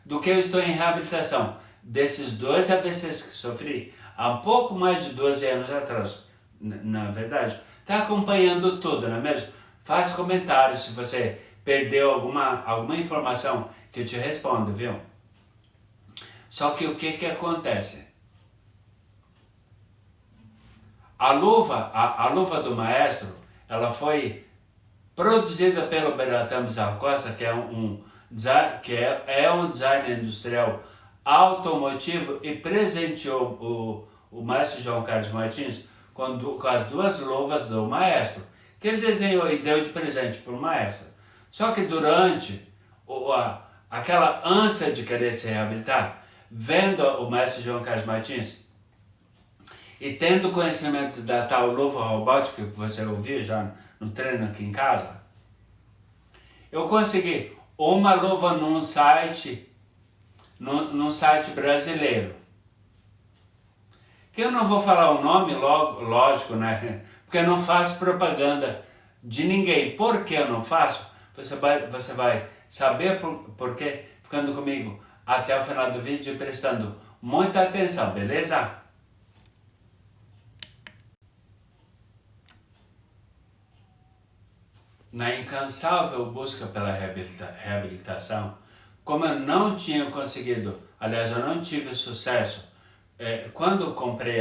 do que eu estou em reabilitação. Desses 2 AVCs que sofri, há pouco mais de 12 anos atrás, na verdade, está acompanhando tudo, não é mesmo? Faz comentários se você perdeu alguma informação que eu te respondo, viu? Só que o que acontece? A luva do maestro, ela foi produzida pelo Beratan Bizarro Costa, que é um designer industrial automotivo, e presenteou o maestro João Carlos Martins com as 2 luvas do maestro, que ele desenhou e deu de presente para o maestro. Só que durante aquela ânsia de querer se reabilitar, vendo o maestro João Carlos Martins e tendo conhecimento da tal luva robótica que você ouviu já no treino aqui em casa, eu consegui uma luva num site brasileiro. Que eu não vou falar o nome, lógico, né? Porque eu não faço propaganda de ninguém. Por que eu não faço? Você vai saber por quê, ficando comigo até o final do vídeo e prestando muita atenção, beleza? Na incansável busca pela reabilitação, como eu não tinha conseguido, aliás, eu não tive sucesso, quando comprei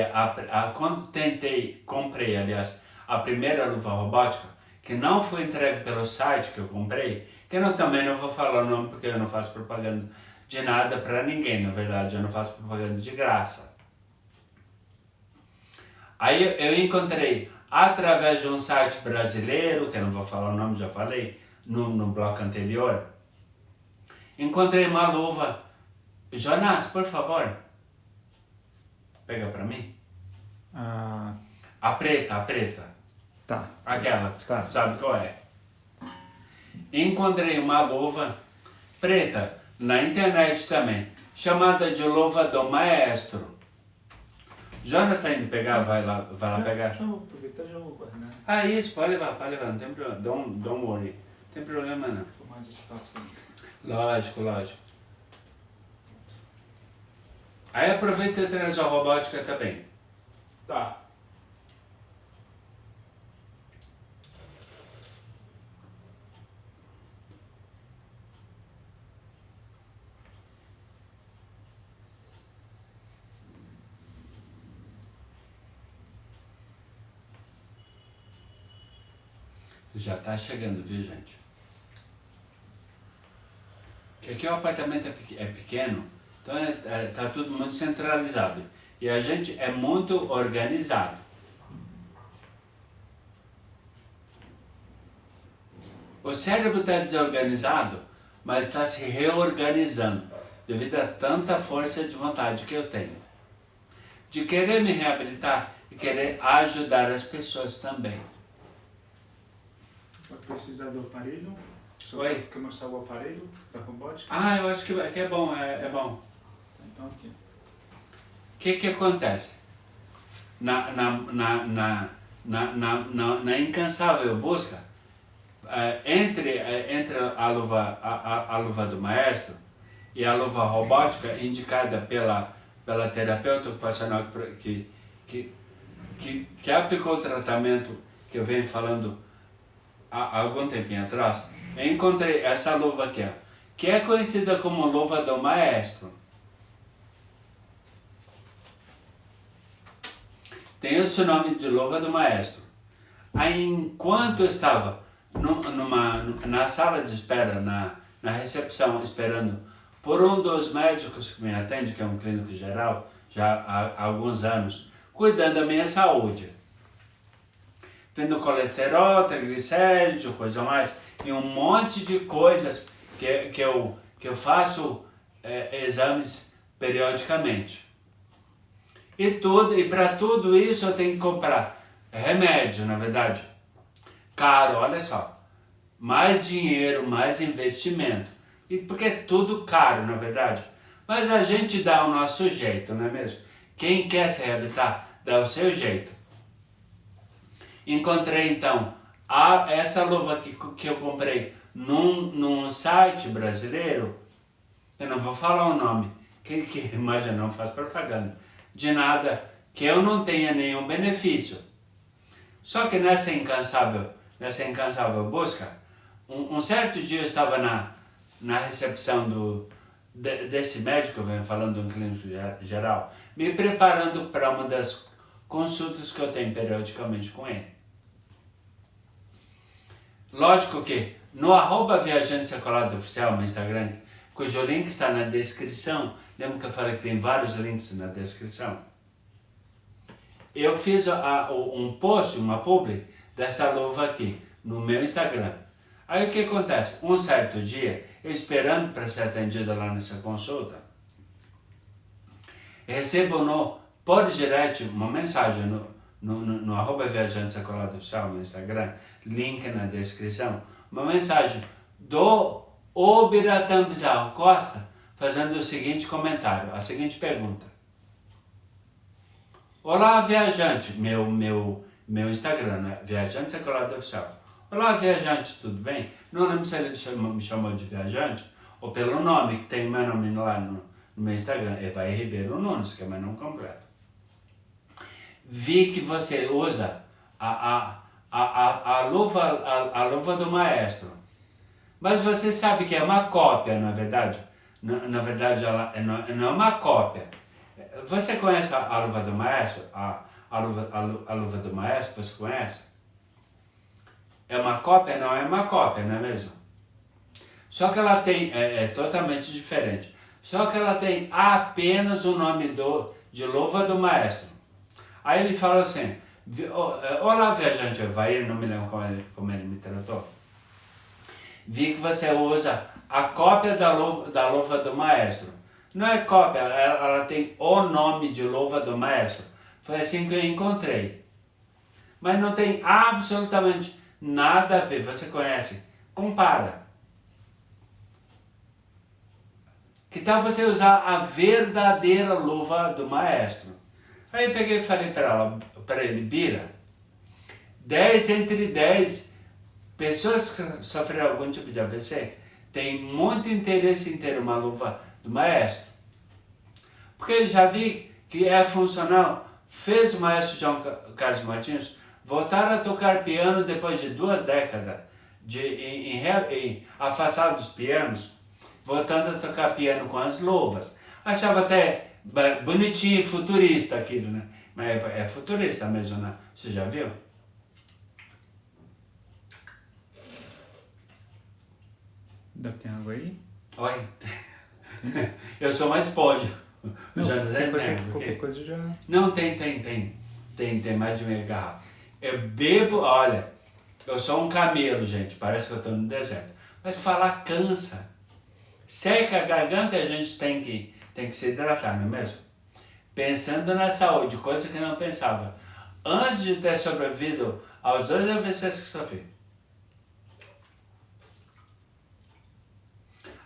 aliás, a primeira luva robótica, que não foi entregue pelo site que eu comprei, que eu também não vou falar o nome porque eu não faço propaganda de nada para ninguém, na verdade, eu não faço propaganda de graça. Aí eu encontrei, através de um site brasileiro, que eu não vou falar o nome, já falei no bloco anterior, encontrei uma luva. Jonas, por favor, pega pra mim. A preta. Tá. Aquela, Tá. sabe qual é? Encontrei uma luva preta na internet também, chamada de luva do maestro. Jonas está indo pegar, vai lá pegar. Já vou aproveitar, já vou guardar. Ah, isso, pode levar, não tem problema, don't worry, não tem problema não. Ficou mais espaço aí. Lógico. Aí aproveita e traz a robótica também. Tá. Já tá chegando, viu, gente? Porque aqui o apartamento é pequeno, então tá tudo muito centralizado. E a gente é muito organizado. O cérebro está desorganizado, mas está se reorganizando, devido a tanta força de vontade que eu tenho. De querer me reabilitar e querer ajudar as pessoas também. Vai precisar do aparelho? Oi? Quer mostrar o aparelho da robótica? Ah, eu acho que é bom, é bom. Então aqui. O que acontece? Na incansável busca, entre a luva do maestro e a luva robótica indicada pela terapeuta ocupacional que aplicou o tratamento que eu venho falando há algum tempinho atrás, eu encontrei essa luva aqui, ó, que é conhecida como luva do maestro. Tem esse nome de luva do maestro. Aí, enquanto eu estava na sala de espera, na recepção, esperando por um dos médicos que me atende, que é um clínico geral, já há alguns anos, cuidando da minha saúde, vendo colesterol, triglicéridos, coisa mais, e um monte de coisas que eu faço exames periodicamente. E para tudo isso eu tenho que comprar remédio, na verdade. Caro, olha só. Mais dinheiro, mais investimento. E porque é tudo caro, na verdade. Mas a gente dá o nosso jeito, não é mesmo? Quem quer se reabilitar, dá o seu jeito. Encontrei então essa luva que eu comprei num site brasileiro. Eu não vou falar o nome, que imagina, não faz propaganda de nada, que eu não tenha nenhum benefício. Só que nessa incansável busca, um certo dia eu estava na recepção desse médico, vem falando de um clínico geral, me preparando para uma das consultas que eu tenho periodicamente com ele. Lógico que no @viajantesecolado_oficial no Instagram, cujo link está na descrição, lembra que eu falei que tem vários links na descrição? Eu fiz um post, uma publi dessa luva aqui no meu Instagram. Aí o que acontece? Um certo dia, eu esperando para ser atendido lá nessa consulta, eu recebo por direct uma mensagem no @viajantesecolado_oficial no Instagram, link na descrição, uma mensagem do Obiratã Bizarro Costa fazendo o seguinte comentário, a seguinte pergunta. Olá, viajante, meu Instagram, né? Viajante Secolado Oficial. Olá, viajante, tudo bem? Não lembro se ele me chamou de viajante ou pelo nome, que tem o meu nome lá no meu Instagram, Evair Ribeiro Nunes, que é meu nome completo. Vi que você usa a luva do maestro, mas você sabe que é uma cópia, na verdade. Na verdade, ela não é uma cópia. Você conhece a luva do maestro? A luva do maestro, você conhece? É uma cópia? Não é uma cópia, não é mesmo? Só que ela tem, é totalmente diferente. Só que ela tem apenas o nome de luva do maestro. Aí ele falou assim, olá viajante Evair, não me lembro como ele me tratou. Vi que você usa a cópia da luva do maestro. Não é cópia, ela tem o nome de luva do maestro. Foi assim que eu encontrei. Mas não tem absolutamente nada a ver. Você conhece? Compara. Que tal você usar a verdadeira luva do maestro? Aí eu peguei e falei para ele, Bira, 10 entre 10 pessoas que sofreram algum tipo de AVC têm muito interesse em ter uma luva do maestro. Porque eu já vi que é funcional. Fez o maestro João Carlos Martins voltar a tocar piano depois de 2 décadas em afastado dos pianos, voltando a tocar piano com as luvas. Achava até bonitinho, futurista aquilo, né? Mas é futurista mesmo, né? Você já viu? Tem água aí? Oi? Eu sou uma esponja. Não, Já qualquer coisa já... Não, tem mais de meia garrafa. Eu bebo, olha, eu sou um camelo, gente, parece que eu estou no deserto. Mas falar cansa. Seca a garganta e a gente tem que se hidratar, não é mesmo? Pensando na saúde, coisa que eu não pensava. Antes de ter sobrevivido aos 2 AVCs que sofri.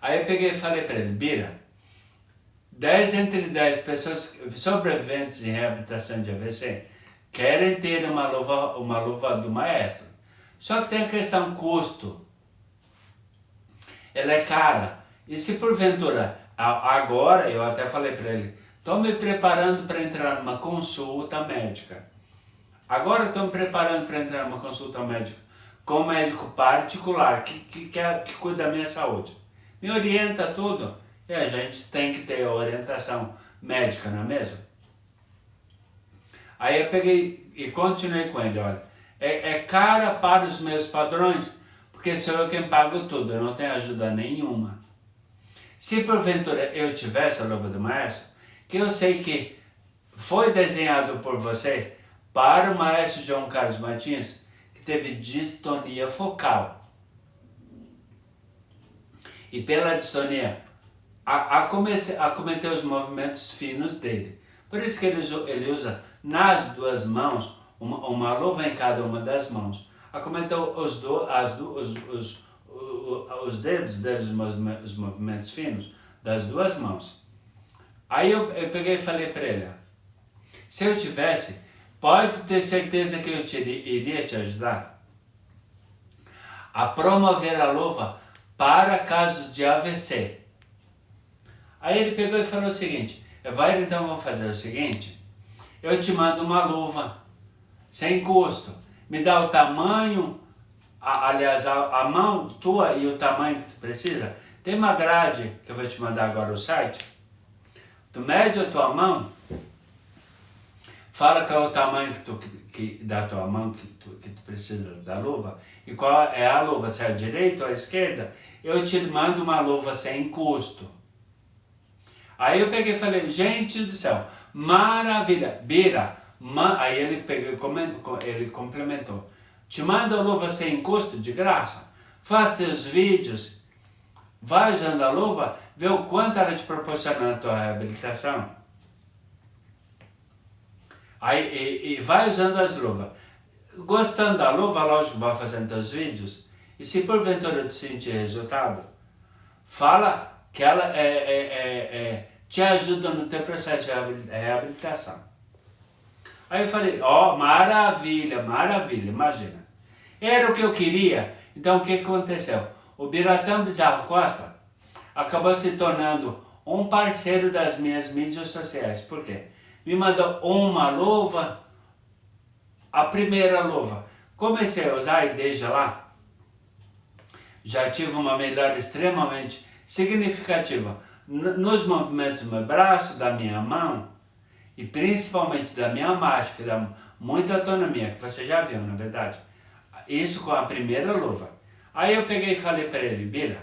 Aí eu peguei e falei para ele, Bira, 10 entre 10 pessoas sobreviventes em reabilitação de AVC querem ter uma luva do maestro. Só que tem a questão custo. Ela é cara. E se porventura, agora, eu até falei para ele, estou me preparando para entrar numa consulta médica. Agora estou me preparando para entrar numa consulta médica com um médico particular que cuida da minha saúde. Me orienta tudo. E a gente tem que ter a orientação médica, não é mesmo? Aí eu peguei e continuei com ele, olha, é cara para os meus padrões, porque sou eu quem pago tudo, eu não tenho ajuda nenhuma. Se porventura eu tivesse a luva do maestro, que eu sei que foi desenhado por você para o maestro João Carlos Martins, teve distonia focal. E pela distonia, acometeu os movimentos finos dele. Por isso que ele usa nas duas mãos, uma luva em cada uma das mãos. Acometeu os dedos, os movimentos finos das duas mãos. Aí eu peguei e falei para ele, se eu tivesse, pode ter certeza que eu iria te ajudar a promover a luva para casos de AVC. Aí ele pegou e falou o seguinte, então vamos fazer o seguinte, eu te mando uma luva, sem custo, me dá o tamanho, aliás, a mão tua e o tamanho que tu precisa. Tem uma grade, que eu vou te mandar agora o site, tu mede a tua mão, fala qual é o tamanho da tua mão que tu precisa da luva, e qual é a luva, se é a direita ou a esquerda, eu te mando uma luva sem custo. Aí eu peguei e falei, gente do céu, maravilha, Bira, aí ele complementou, te mando a luva sem custo, de graça, faz teus vídeos, vai usando a luva, vê o quanto ela te proporciona na tua reabilitação. Aí, e vai usando as luvas. Gostando da luva, lógico, vai fazendo teus vídeos. E se porventura tu sentir resultado, fala que ela te ajuda no teu processo de reabilitação. Aí eu falei, maravilha, maravilha, imagina. Era o que eu queria. Então o que aconteceu? O Biratã Bizarro Costa acabou se tornando um parceiro das minhas mídias sociais. Por quê? Me mandou uma luva, a primeira luva. Comecei a usar e desde lá já tive uma melhora extremamente significativa nos movimentos do meu braço, da minha mão e principalmente da minha marcha, que dá muita autonomia, que você já viu, na verdade. Isso com a primeira luva. Aí eu peguei e falei para ele, Bira,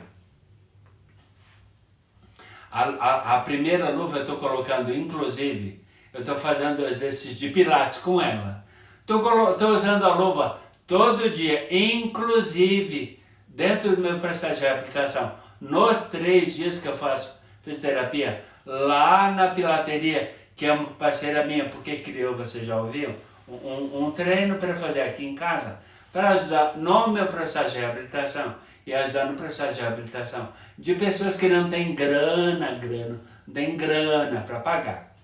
a primeira luva eu estou colocando, inclusive, eu estou fazendo exercício de pilates com ela. Estou usando a luva todo dia, inclusive dentro do meu processo de reabilitação. Nos 3 dias que eu faço fisioterapia, lá na pilateria, que é uma parceira minha, porque criou, você já ouviu, um treino para fazer aqui em casa, para ajudar no meu processo de reabilitação e ajudar no processo de reabilitação de pessoas que não têm grana para pagar.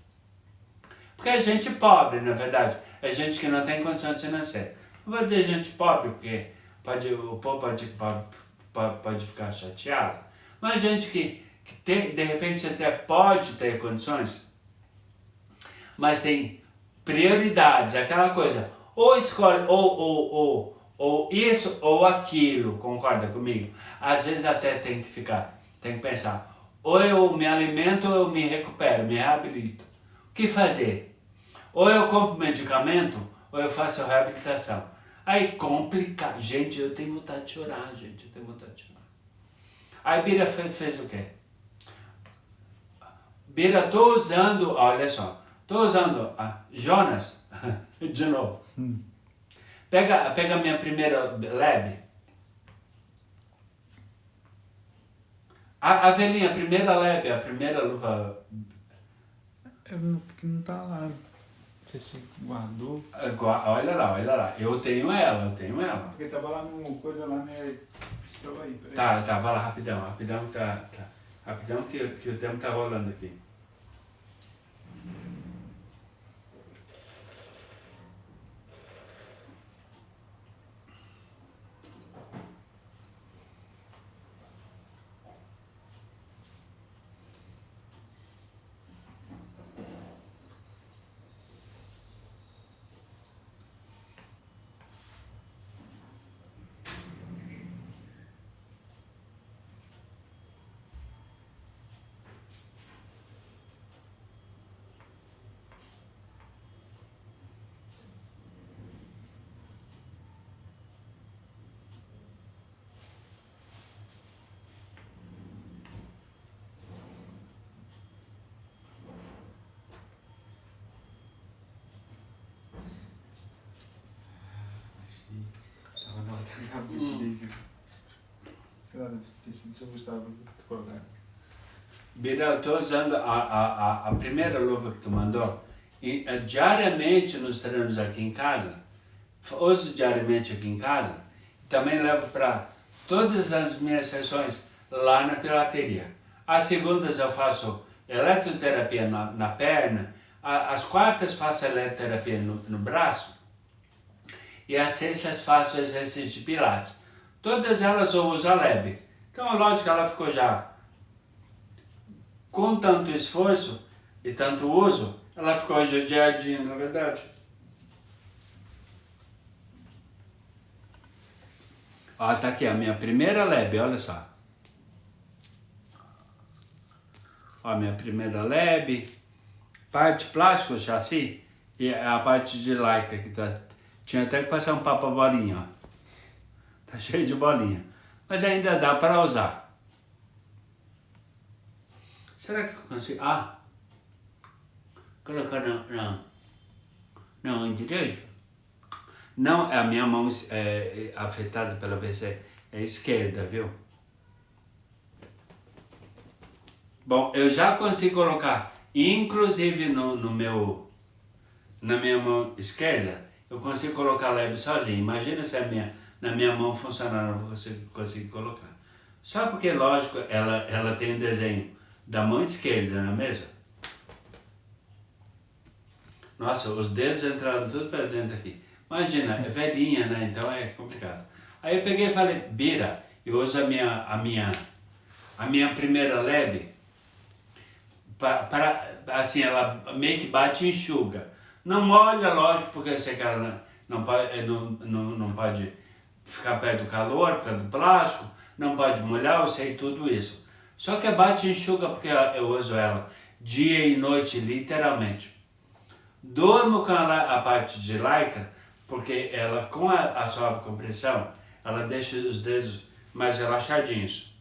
Porque é gente pobre, na verdade, é gente que não tem condições financeiras. Não vou dizer gente pobre, porque o povo pode ficar chateado, mas gente que tem, de repente você até pode ter condições, mas tem prioridades, aquela coisa, ou escolhe, ou isso ou aquilo, concorda comigo? Às vezes até tem que pensar, ou eu me alimento ou eu me recupero, me reabilito. O que fazer? Ou eu compro medicamento, ou eu faço reabilitação. Aí complica. Gente, eu tenho vontade de chorar, gente, eu tenho vontade de chorar. Aí Bira fez o quê? Bira, tô usando, olha só, tô usando Jonas, de novo. Pega a minha primeira lab. A velhinha, a primeira lab, a primeira luva. Não tá lá. Não sei se guardou. Olha lá. Eu tenho ela. Porque tava lá no coisa lá, né? Estou aí, peraí. Tá, vai lá rapidão tá. Rapidão que o tempo tá rolando aqui. cabo de equilíbrio. Sei lá, deve ter sido se eu gostava de colocar. Bira, eu estou usando a primeira luva que tu mandou e diariamente nos treinos aqui em casa. Uso diariamente aqui em casa. Também levo para todas as minhas sessões lá na pilateria. Às segundas eu faço eletroterapia na perna. Às quartas faço eletroterapia no braço. E às sextas faço exercício de pilates. Todas elas eu uso a Leb. Então, lógico que ela ficou já com tanto esforço e tanto uso, ela ficou judiadinha, na verdade. Ó, tá aqui a minha primeira Leb, olha só. Ó, minha primeira Leb, parte plástico, chassi, e a parte de lycra que tá. Tinha até que passar um papo bolinha, ó. Tá cheio de bolinha. Mas ainda dá para usar. Será que eu consigo? Ah! Colocar não direito? Não, a minha mão é afetada pela PC. É esquerda, viu? Bom, eu já consigo colocar, inclusive na minha mão esquerda, eu consigo colocar leve sozinho. Imagina se na minha mão funcionar, eu vou conseguir colocar. Só porque, lógico, ela tem um desenho da mão esquerda, não é mesmo? Nossa, os dedos entraram tudo para dentro aqui. Imagina, é velhinha, né? Então é complicado. Aí eu peguei e falei, Bira, eu uso a minha primeira Leb assim, ela meio que bate e enxuga. Não molha, lógico, porque eu sei que ela não pode ficar perto do calor, por causa do plástico, não pode molhar, eu sei tudo isso. Só que bate e enxuga porque eu uso ela dia e noite, literalmente. Durmo com a parte de lycra, porque ela, com a suave compressão, ela deixa os dedos mais relaxadinhos.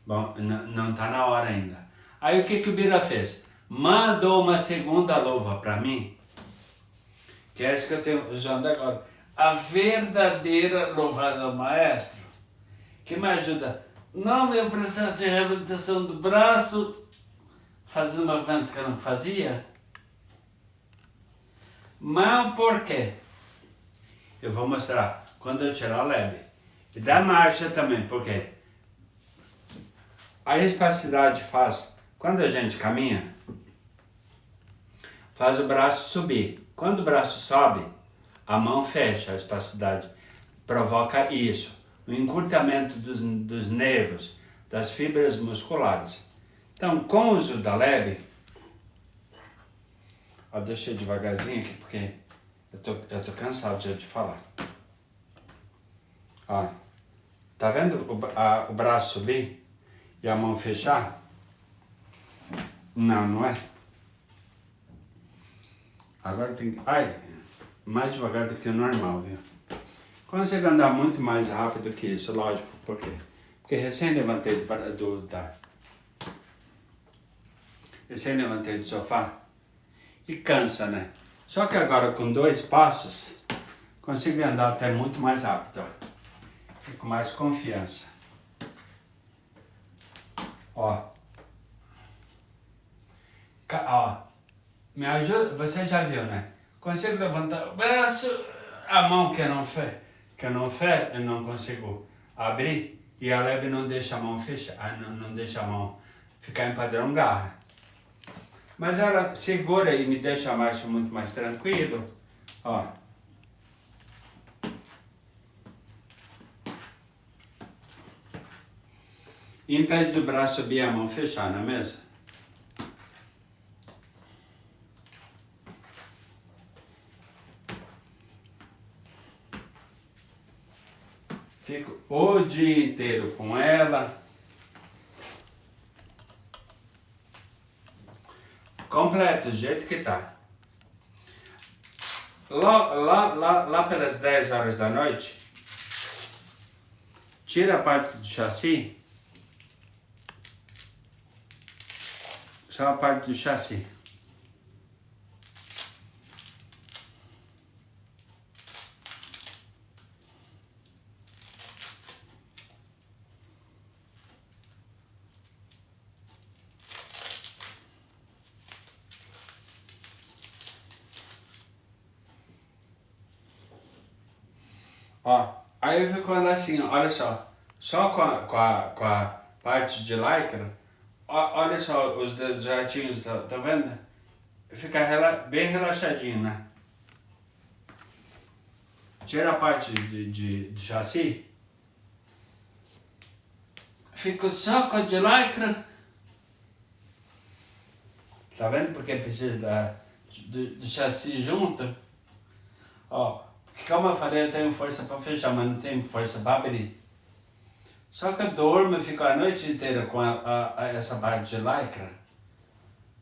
Bom, não está na hora ainda. Aí o que o Bira fez? Mandou uma segunda luva para mim, que é essa que eu tenho usando agora. A verdadeira luva do maestro, que me ajuda não meu processo de reabilitação do braço, fazendo movimentos que eu não fazia. Mas por quê? Eu vou mostrar quando eu tirar a Leb. E da marcha também, porque a espacidade faz, quando a gente caminha, faz o braço subir. Quando o braço sobe, a mão fecha, a espacidade provoca isso, o encurtamento dos nervos, das fibras musculares. Então, com o uso da Leb, ó, deixa eu devagarzinho aqui, porque eu tô cansado já de falar. Ó, tá vendo o braço subir e a mão fechar? Não é? Agora tem que... Ai, mais devagar do que o normal, viu? Consigo andar muito mais rápido que isso, lógico. Por quê? Porque recém levantei do sofá e cansa, né? Só que agora com 2 passos, consigo andar até muito mais rápido, ó. E com mais confiança. Ó. Ó. Me ajuda, você já viu, né? Consigo levantar o braço, a mão que eu não consigo abrir, e a Leb não deixa a mão fechar, não deixa a mão ficar em padrão garra. Mas ela segura e me deixa a marcha muito mais tranquilo. Ó. E impede o braço subir e a mão fechar, não é mesmo? Fico o dia inteiro com ela. Completo, do jeito que tá. Lá pelas 10 horas da noite, tira a parte do chassi. Só a parte do chassi. Ó, aí ficou assim, olha só com a parte de lycra, olha só os dedos ratinhos, tá vendo? Fica bem relaxadinho, né? Tira a parte de chassi, fica só com a de lycra. Tá vendo porque precisa do chassi junto? Ó, porque como eu falei, eu tenho força para fechar, mas não tenho força para abrir. Só que eu durmo e fico a noite inteira com essa parte de lycra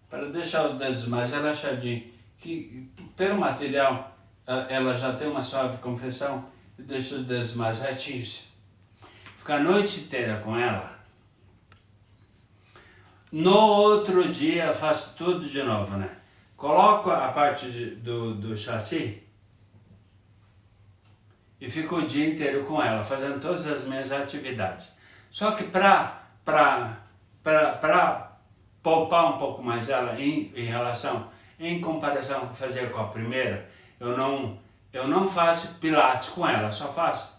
para deixar os dedos mais relaxadinhos. Que pelo material ela já tem uma suave compressão e deixa os dedos mais retinhos. Fico a noite inteira com ela. No outro dia eu faço tudo de novo, né? Coloco a parte do chassi e fico o dia inteiro com ela, fazendo todas as minhas atividades. Só que para poupar um pouco mais ela em comparação com fazer com a primeira, eu não faço pilates com ela, só faço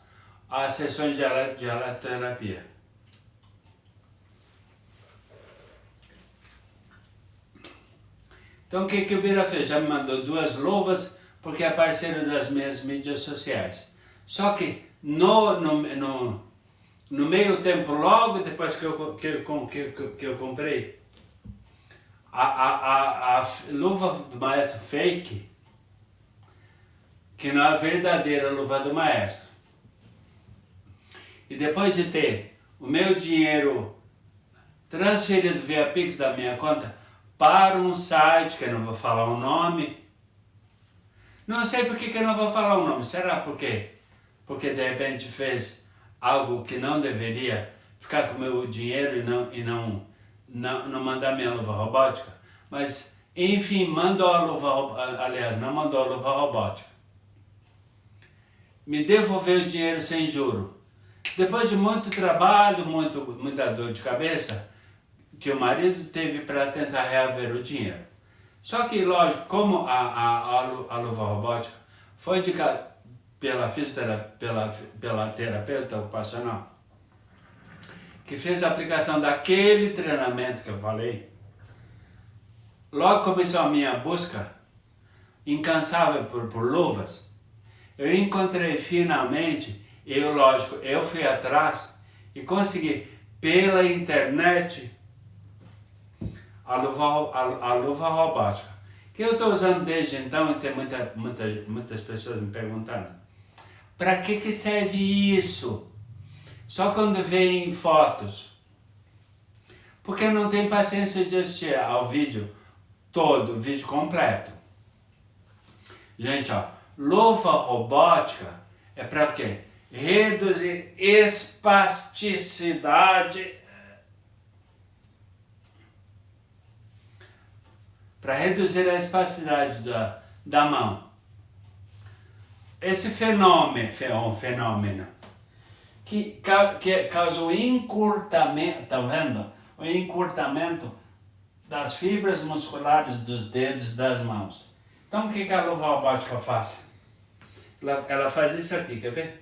as sessões de eletroterapia. Então o que o Bira fez? Já me mandou 2 luvas, porque é parceiro das minhas mídias sociais. Só que no meio tempo, logo depois que eu comprei a luva do maestro fake, que não é a verdadeira luva do maestro, e depois de ter o meu dinheiro transferido via Pix da minha conta para um site, que eu não vou falar o nome, não sei por que eu não vou falar o nome, será por quê? Porque de repente fez algo que não deveria, ficar com o meu dinheiro e não mandar minha luva robótica, mas enfim, mandou a luva, aliás, não mandou a luva robótica. Me devolveu o dinheiro sem juro. Depois de muito trabalho, muita dor de cabeça, que o marido teve para tentar reaver o dinheiro. Só que, lógico, como a luva robótica foi indicada pela terapeuta ocupacional, que fez a aplicação daquele treinamento que eu falei, logo começou a minha busca incansável por luvas. Eu encontrei finalmente, eu fui atrás e consegui pela internet a luva robótica, que eu estou usando desde então, e tem muitas pessoas me perguntando, para que serve isso? Só quando veem fotos. Porque eu não tenho paciência de assistir ao vídeo todo, o vídeo completo. Gente, ó, luva robótica é para o quê? Reduzir espasticidade. Para reduzir a espasticidade da mão. Esse fenômeno que causa o encurtamento, tá vendo? O encurtamento das fibras musculares dos dedos das mãos. Então o que a luva robótica faz? Ela faz isso aqui, quer ver?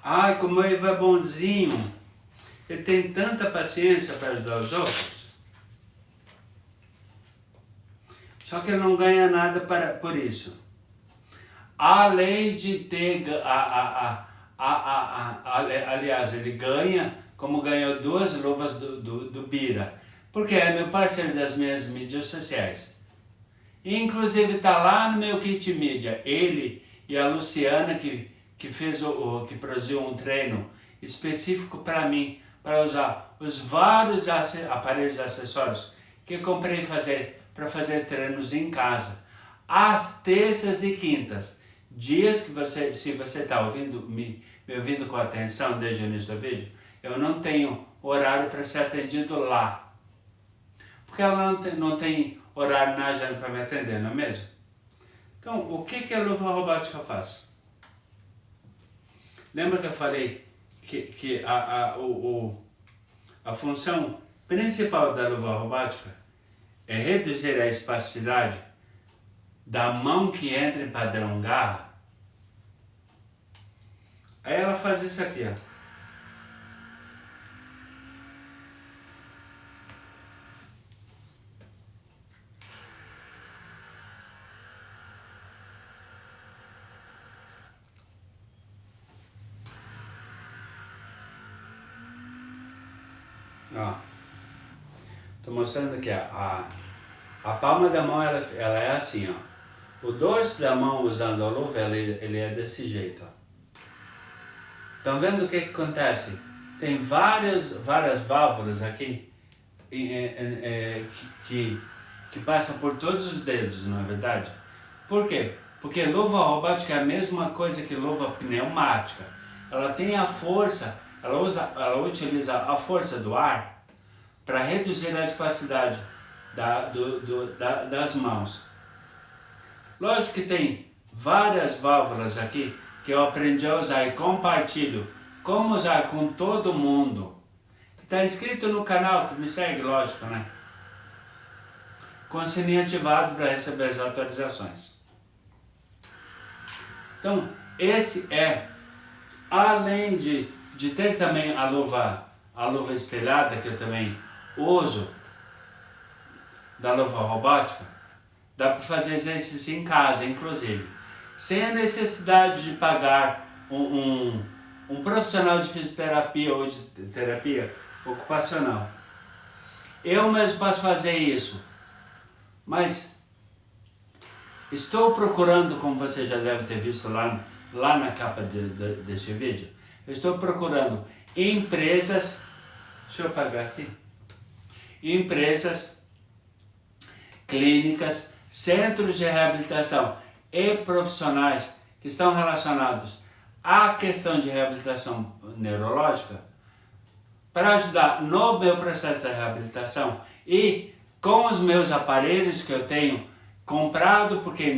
Ai, como ele é bonzinho. Ele tem tanta paciência para ajudar os outros. Só que ele não ganha nada por isso. Além de ter... aliás, ele ganha, como ganhou 2 luvas do Bira. Porque é meu parceiro das minhas mídias sociais. Inclusive está lá no meu kit mídia. Ele e a Luciana que produziu um treino específico para mim, para usar os vários aparelhos e acessórios que eu comprei para fazer treinos em casa, às terças e quintas, dias que se você está me ouvindo com atenção desde o início do vídeo, eu não tenho horário para ser atendido lá, porque ela não tem horário na agenda para me atender, não é mesmo? Então, o que a luva robótica faz? Lembra que eu falei que a função principal da luva robótica é reduzir a espasticidade da mão que entra em padrão garra. Aí ela faz isso aqui, ó. Ó, tô mostrando aqui, a palma da mão ela é assim, ó. O dorso da mão usando a luva, ele é desse jeito, ó. Estão vendo o que acontece? Tem várias válvulas aqui que passam por todos os dedos, não é verdade? Por quê? Porque luva robótica é a mesma coisa que luva pneumática. Ela tem a força, ela utiliza a força do ar para reduzir a espasticidade das mãos. Lógico que tem várias válvulas aqui que eu aprendi a usar e compartilho como usar com todo mundo. Está inscrito no canal, que me segue, lógico, né? Com o sininho ativado para receber as atualizações. Então, esse é, além de ter também a luva espelhada, que eu também uso, da luva robótica, dá para fazer exercício em casa, inclusive, sem a necessidade de pagar um profissional de fisioterapia ou de terapia ocupacional. Eu mesmo posso fazer isso, mas estou procurando, como você já deve ter visto lá na capa desse vídeo, eu estou procurando empresas, deixa eu apagar aqui, empresas, clínicas, centros de reabilitação e profissionais que estão relacionados à questão de reabilitação neurológica para ajudar no meu processo de reabilitação e com os meus aparelhos que eu tenho comprado, porque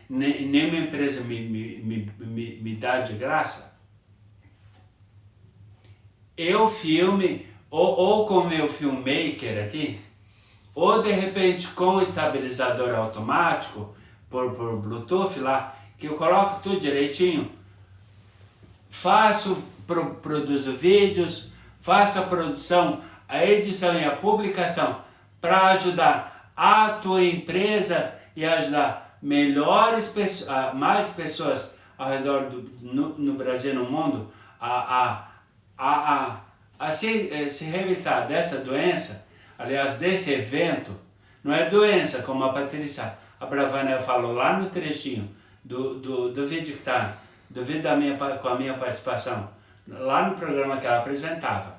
nenhuma empresa me dá de graça, eu filme, ou com o meu filmmaker aqui, ou de repente com o estabilizador automático, por Bluetooth lá, que eu coloco tudo direitinho, produzo vídeos, faço a produção, a edição e a publicação para ajudar a tua empresa e ajudar mais pessoas ao redor no Brasil e no mundo a se reabilitar dessa doença, aliás, desse evento. Não é doença, como a Patrícia Abravanel falou lá no trechinho do vídeo que tá, do vídeo com a minha participação, lá no programa que ela apresentava.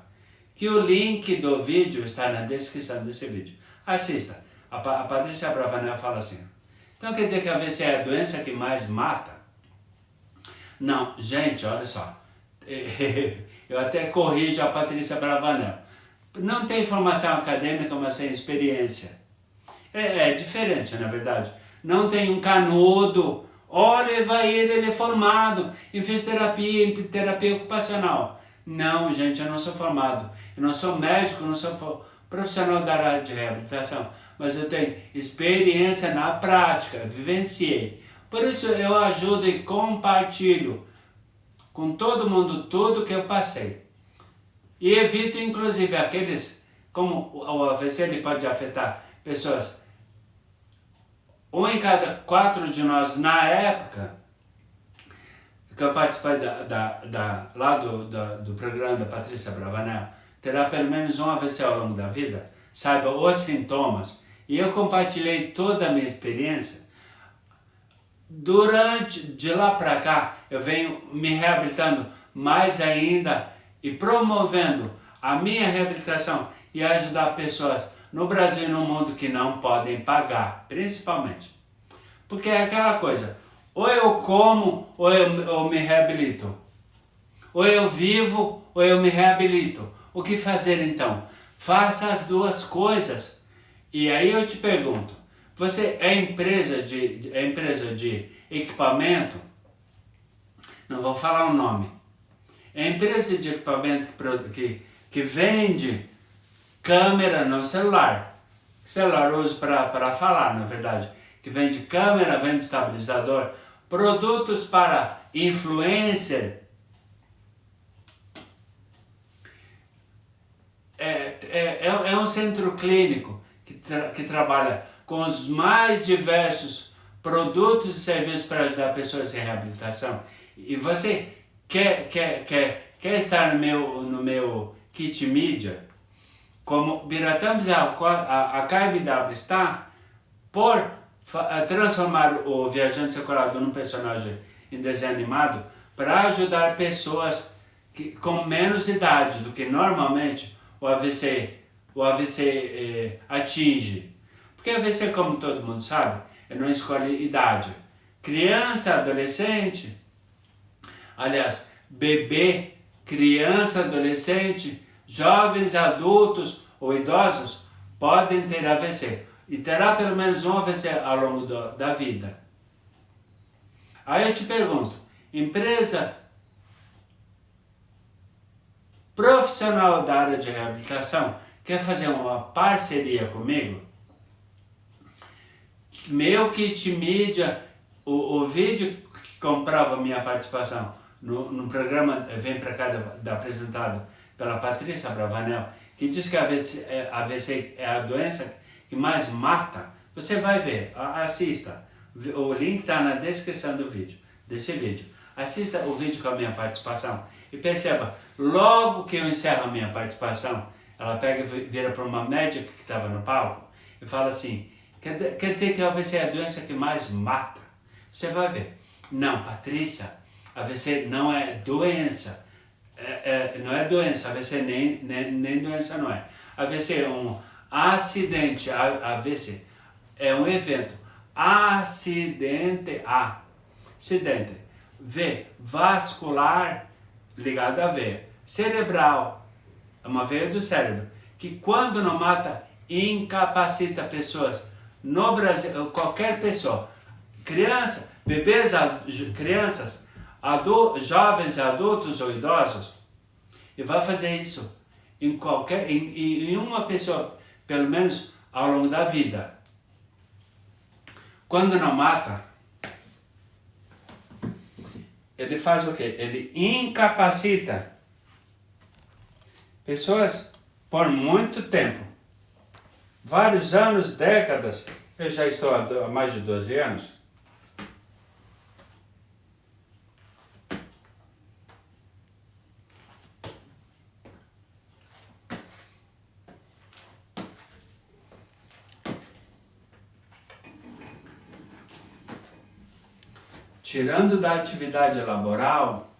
Que o link do vídeo está na descrição desse vídeo. Assista. A Patrícia Abravanel fala assim. Então quer dizer que a AVC é a doença que mais mata? Não, gente, olha só. Eu até corrijo a Patrícia Abravanel. Não tem formação acadêmica, mas tem experiência. É diferente, na verdade. Não tem um canudo. Olha, ele é formado em fisioterapia, em terapia ocupacional. Não, gente, eu não sou formado. Eu não sou médico, não sou profissional da área de reabilitação. Mas eu tenho experiência na prática, vivenciei. Por isso eu ajudo e compartilho com todo mundo tudo que eu passei. E evito, inclusive, aqueles, como o AVC ele pode afetar pessoas, 1 em cada 4 de nós, na época que eu participei lá do programa da Patrícia Abravanel, terá pelo menos um AVC ao longo da vida, saiba os sintomas, e eu compartilhei toda a minha experiência. De lá para cá, eu venho me reabilitando mais ainda e promovendo a minha reabilitação e ajudar pessoas no Brasil e no mundo que não podem pagar, principalmente. Porque é aquela coisa, ou eu como ou eu me reabilito. Ou eu vivo ou eu me reabilito. O que fazer então? Faça as duas coisas. E aí eu te pergunto, você é empresa de equipamento? Não vou falar o nome. É empresa de equipamento que vende câmera no celular. Celular eu uso para falar, na verdade. Que vem de câmera, vem de estabilizador. Produtos para influencer. É um centro clínico que trabalha com os mais diversos produtos e serviços para ajudar pessoas em reabilitação. E você quer estar no meu kit mídia, como Biratã Bezerra, a KMW está por transformar o Viajante Seculado num personagem em desenho animado para ajudar pessoas com menos idade do que normalmente o AVC atinge. Porque AVC, como todo mundo sabe, não escolhe idade. Criança, adolescente, aliás, bebê, criança, adolescente, jovens, adultos ou idosos podem ter AVC. E terá pelo menos um AVC ao longo da vida. Aí eu te pergunto, empresa profissional da área de reabilitação quer fazer uma parceria comigo? Meu kit mídia, o vídeo que comprova minha participação no programa Vem Pra Cá apresentado pela Patrícia Bravanel, que diz que a AVC é a doença que mais mata, você vai ver, assista. O link está na descrição desse vídeo. Assista o vídeo com a minha participação e perceba, logo que eu encerro a minha participação, ela pega e vira para uma médica que estava no palco e fala assim, quer dizer que a AVC é a doença que mais mata? Você vai ver. Não, Patrícia, AVC não é doença. Não é doença, AVC nem doença não é. AVC é um acidente, AVC é um evento. Acidente. V, vascular, ligado à veia. Cerebral, é uma veia do cérebro, que quando não mata, incapacita pessoas. No Brasil, qualquer pessoa, criança, bebês, crianças, jovens, adultos ou idosos, e vai fazer isso em uma pessoa, pelo menos ao longo da vida. Quando não mata, ele faz o quê? Ele incapacita pessoas por muito tempo. Vários anos, décadas. Eu já estou há mais de 12 anos. Tirando da atividade laboral,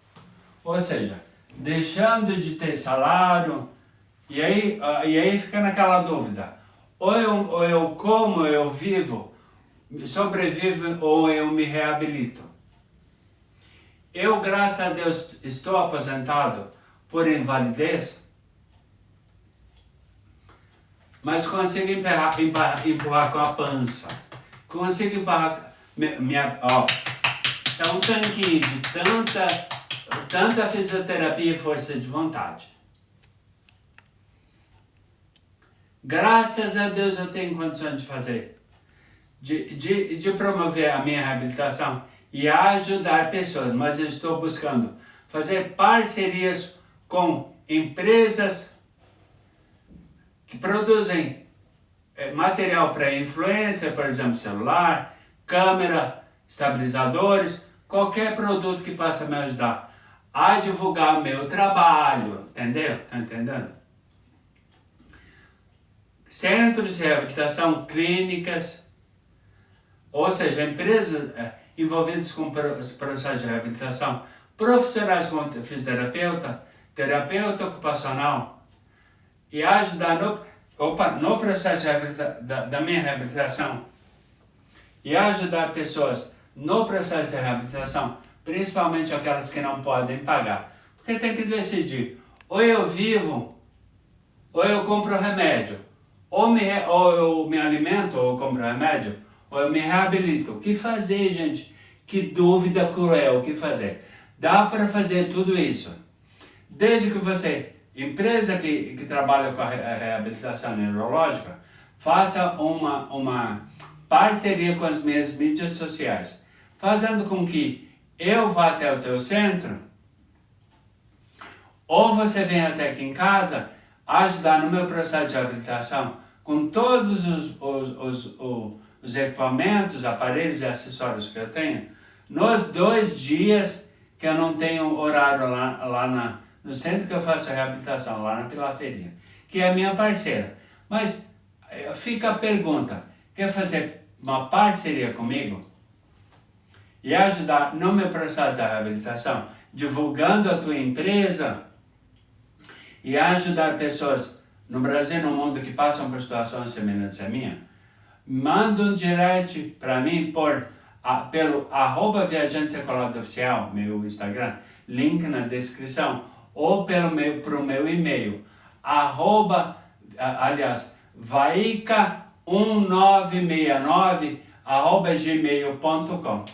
ou seja, deixando de ter salário, e aí fica naquela dúvida, ou eu como, eu vivo, sobrevivo, ou eu me reabilito. Eu, graças a Deus, estou aposentado por invalidez, mas consigo empurrar com a pança, consigo empurrar é um tanquinho de tanta fisioterapia e força de vontade. Graças a Deus eu tenho condições de fazer, de promover a minha reabilitação e ajudar pessoas, mas eu estou buscando fazer parcerias com empresas que produzem material para influencer, por exemplo, celular, câmera, estabilizadores, qualquer produto que possa me ajudar a divulgar o meu trabalho, entendeu? Tá entendendo? Centros de reabilitação, clínicas, ou seja, empresas envolvidas com processos de reabilitação, profissionais como fisioterapeuta, terapeuta ocupacional, e ajudar no processo da minha reabilitação, e ajudar pessoas no processo de reabilitação, principalmente aquelas que não podem pagar. Porque tem que decidir, ou eu vivo, ou eu compro remédio, ou eu me alimento, ou eu compro remédio, ou eu me reabilito. O que fazer, gente? Que dúvida cruel, o que fazer? Dá para fazer tudo isso, desde que você empresa que trabalha com a reabilitação neurológica, faça uma parceria com as minhas mídias sociais, fazendo com que eu vá até o teu centro, ou você venha até aqui em casa ajudar no meu processo de reabilitação com todos os equipamentos, aparelhos e acessórios que eu tenho, nos 2 dias que eu não tenho horário lá no centro que eu faço a reabilitação, lá na Pilateria, que é a minha parceira. Mas fica a pergunta, quer fazer uma parceria comigo e ajudar no meu processo de reabilitação, divulgando a tua empresa e ajudar pessoas no Brasil e no mundo que passam por situações semelhantes à minha? Manda um direct para mim pelo @Viajante Secolado Oficial, meu Instagram, link na descrição, ou pro meu e-mail, vaica1969@gmail.com.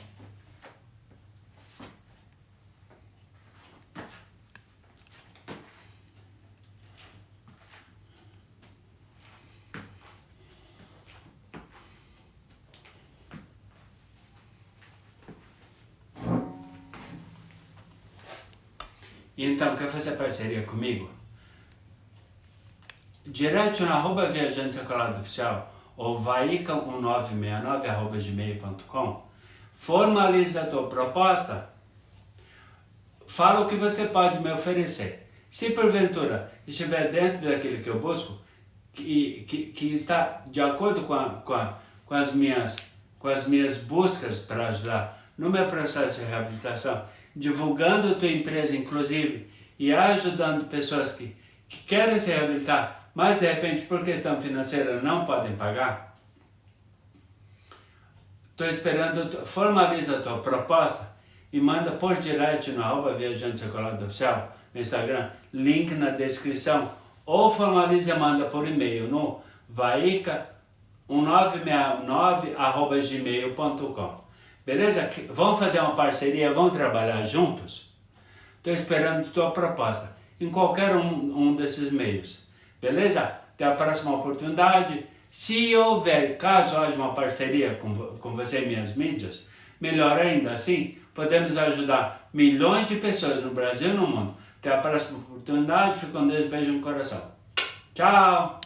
Então, quer fazer parceria comigo? Direto no @Viajante Secolado Oficial ou vaica1969@gmail.com, formaliza a tua proposta, fala o que você pode me oferecer. Se porventura estiver dentro daquilo que eu busco, que está de acordo com as minhas buscas para ajudar no meu processo de reabilitação, divulgando a tua empresa, inclusive, e ajudando pessoas que querem se reabilitar, mas de repente por questão financeira não podem pagar, estou esperando, formaliza a tua proposta e manda por direct no @Viajante Secolado Oficial, no Instagram, link na descrição, ou formaliza e manda por e-mail no vaica1969@gmail.com. Beleza? Vamos fazer uma parceria, vamos trabalhar juntos? Estou esperando tua proposta em qualquer um desses meios. Beleza? Até a próxima oportunidade. Se houver, caso haja uma parceria com você e minhas mídias, melhor ainda, assim podemos ajudar milhões de pessoas no Brasil e no mundo. Até a próxima oportunidade. Fique com Deus, beijo no coração. Tchau!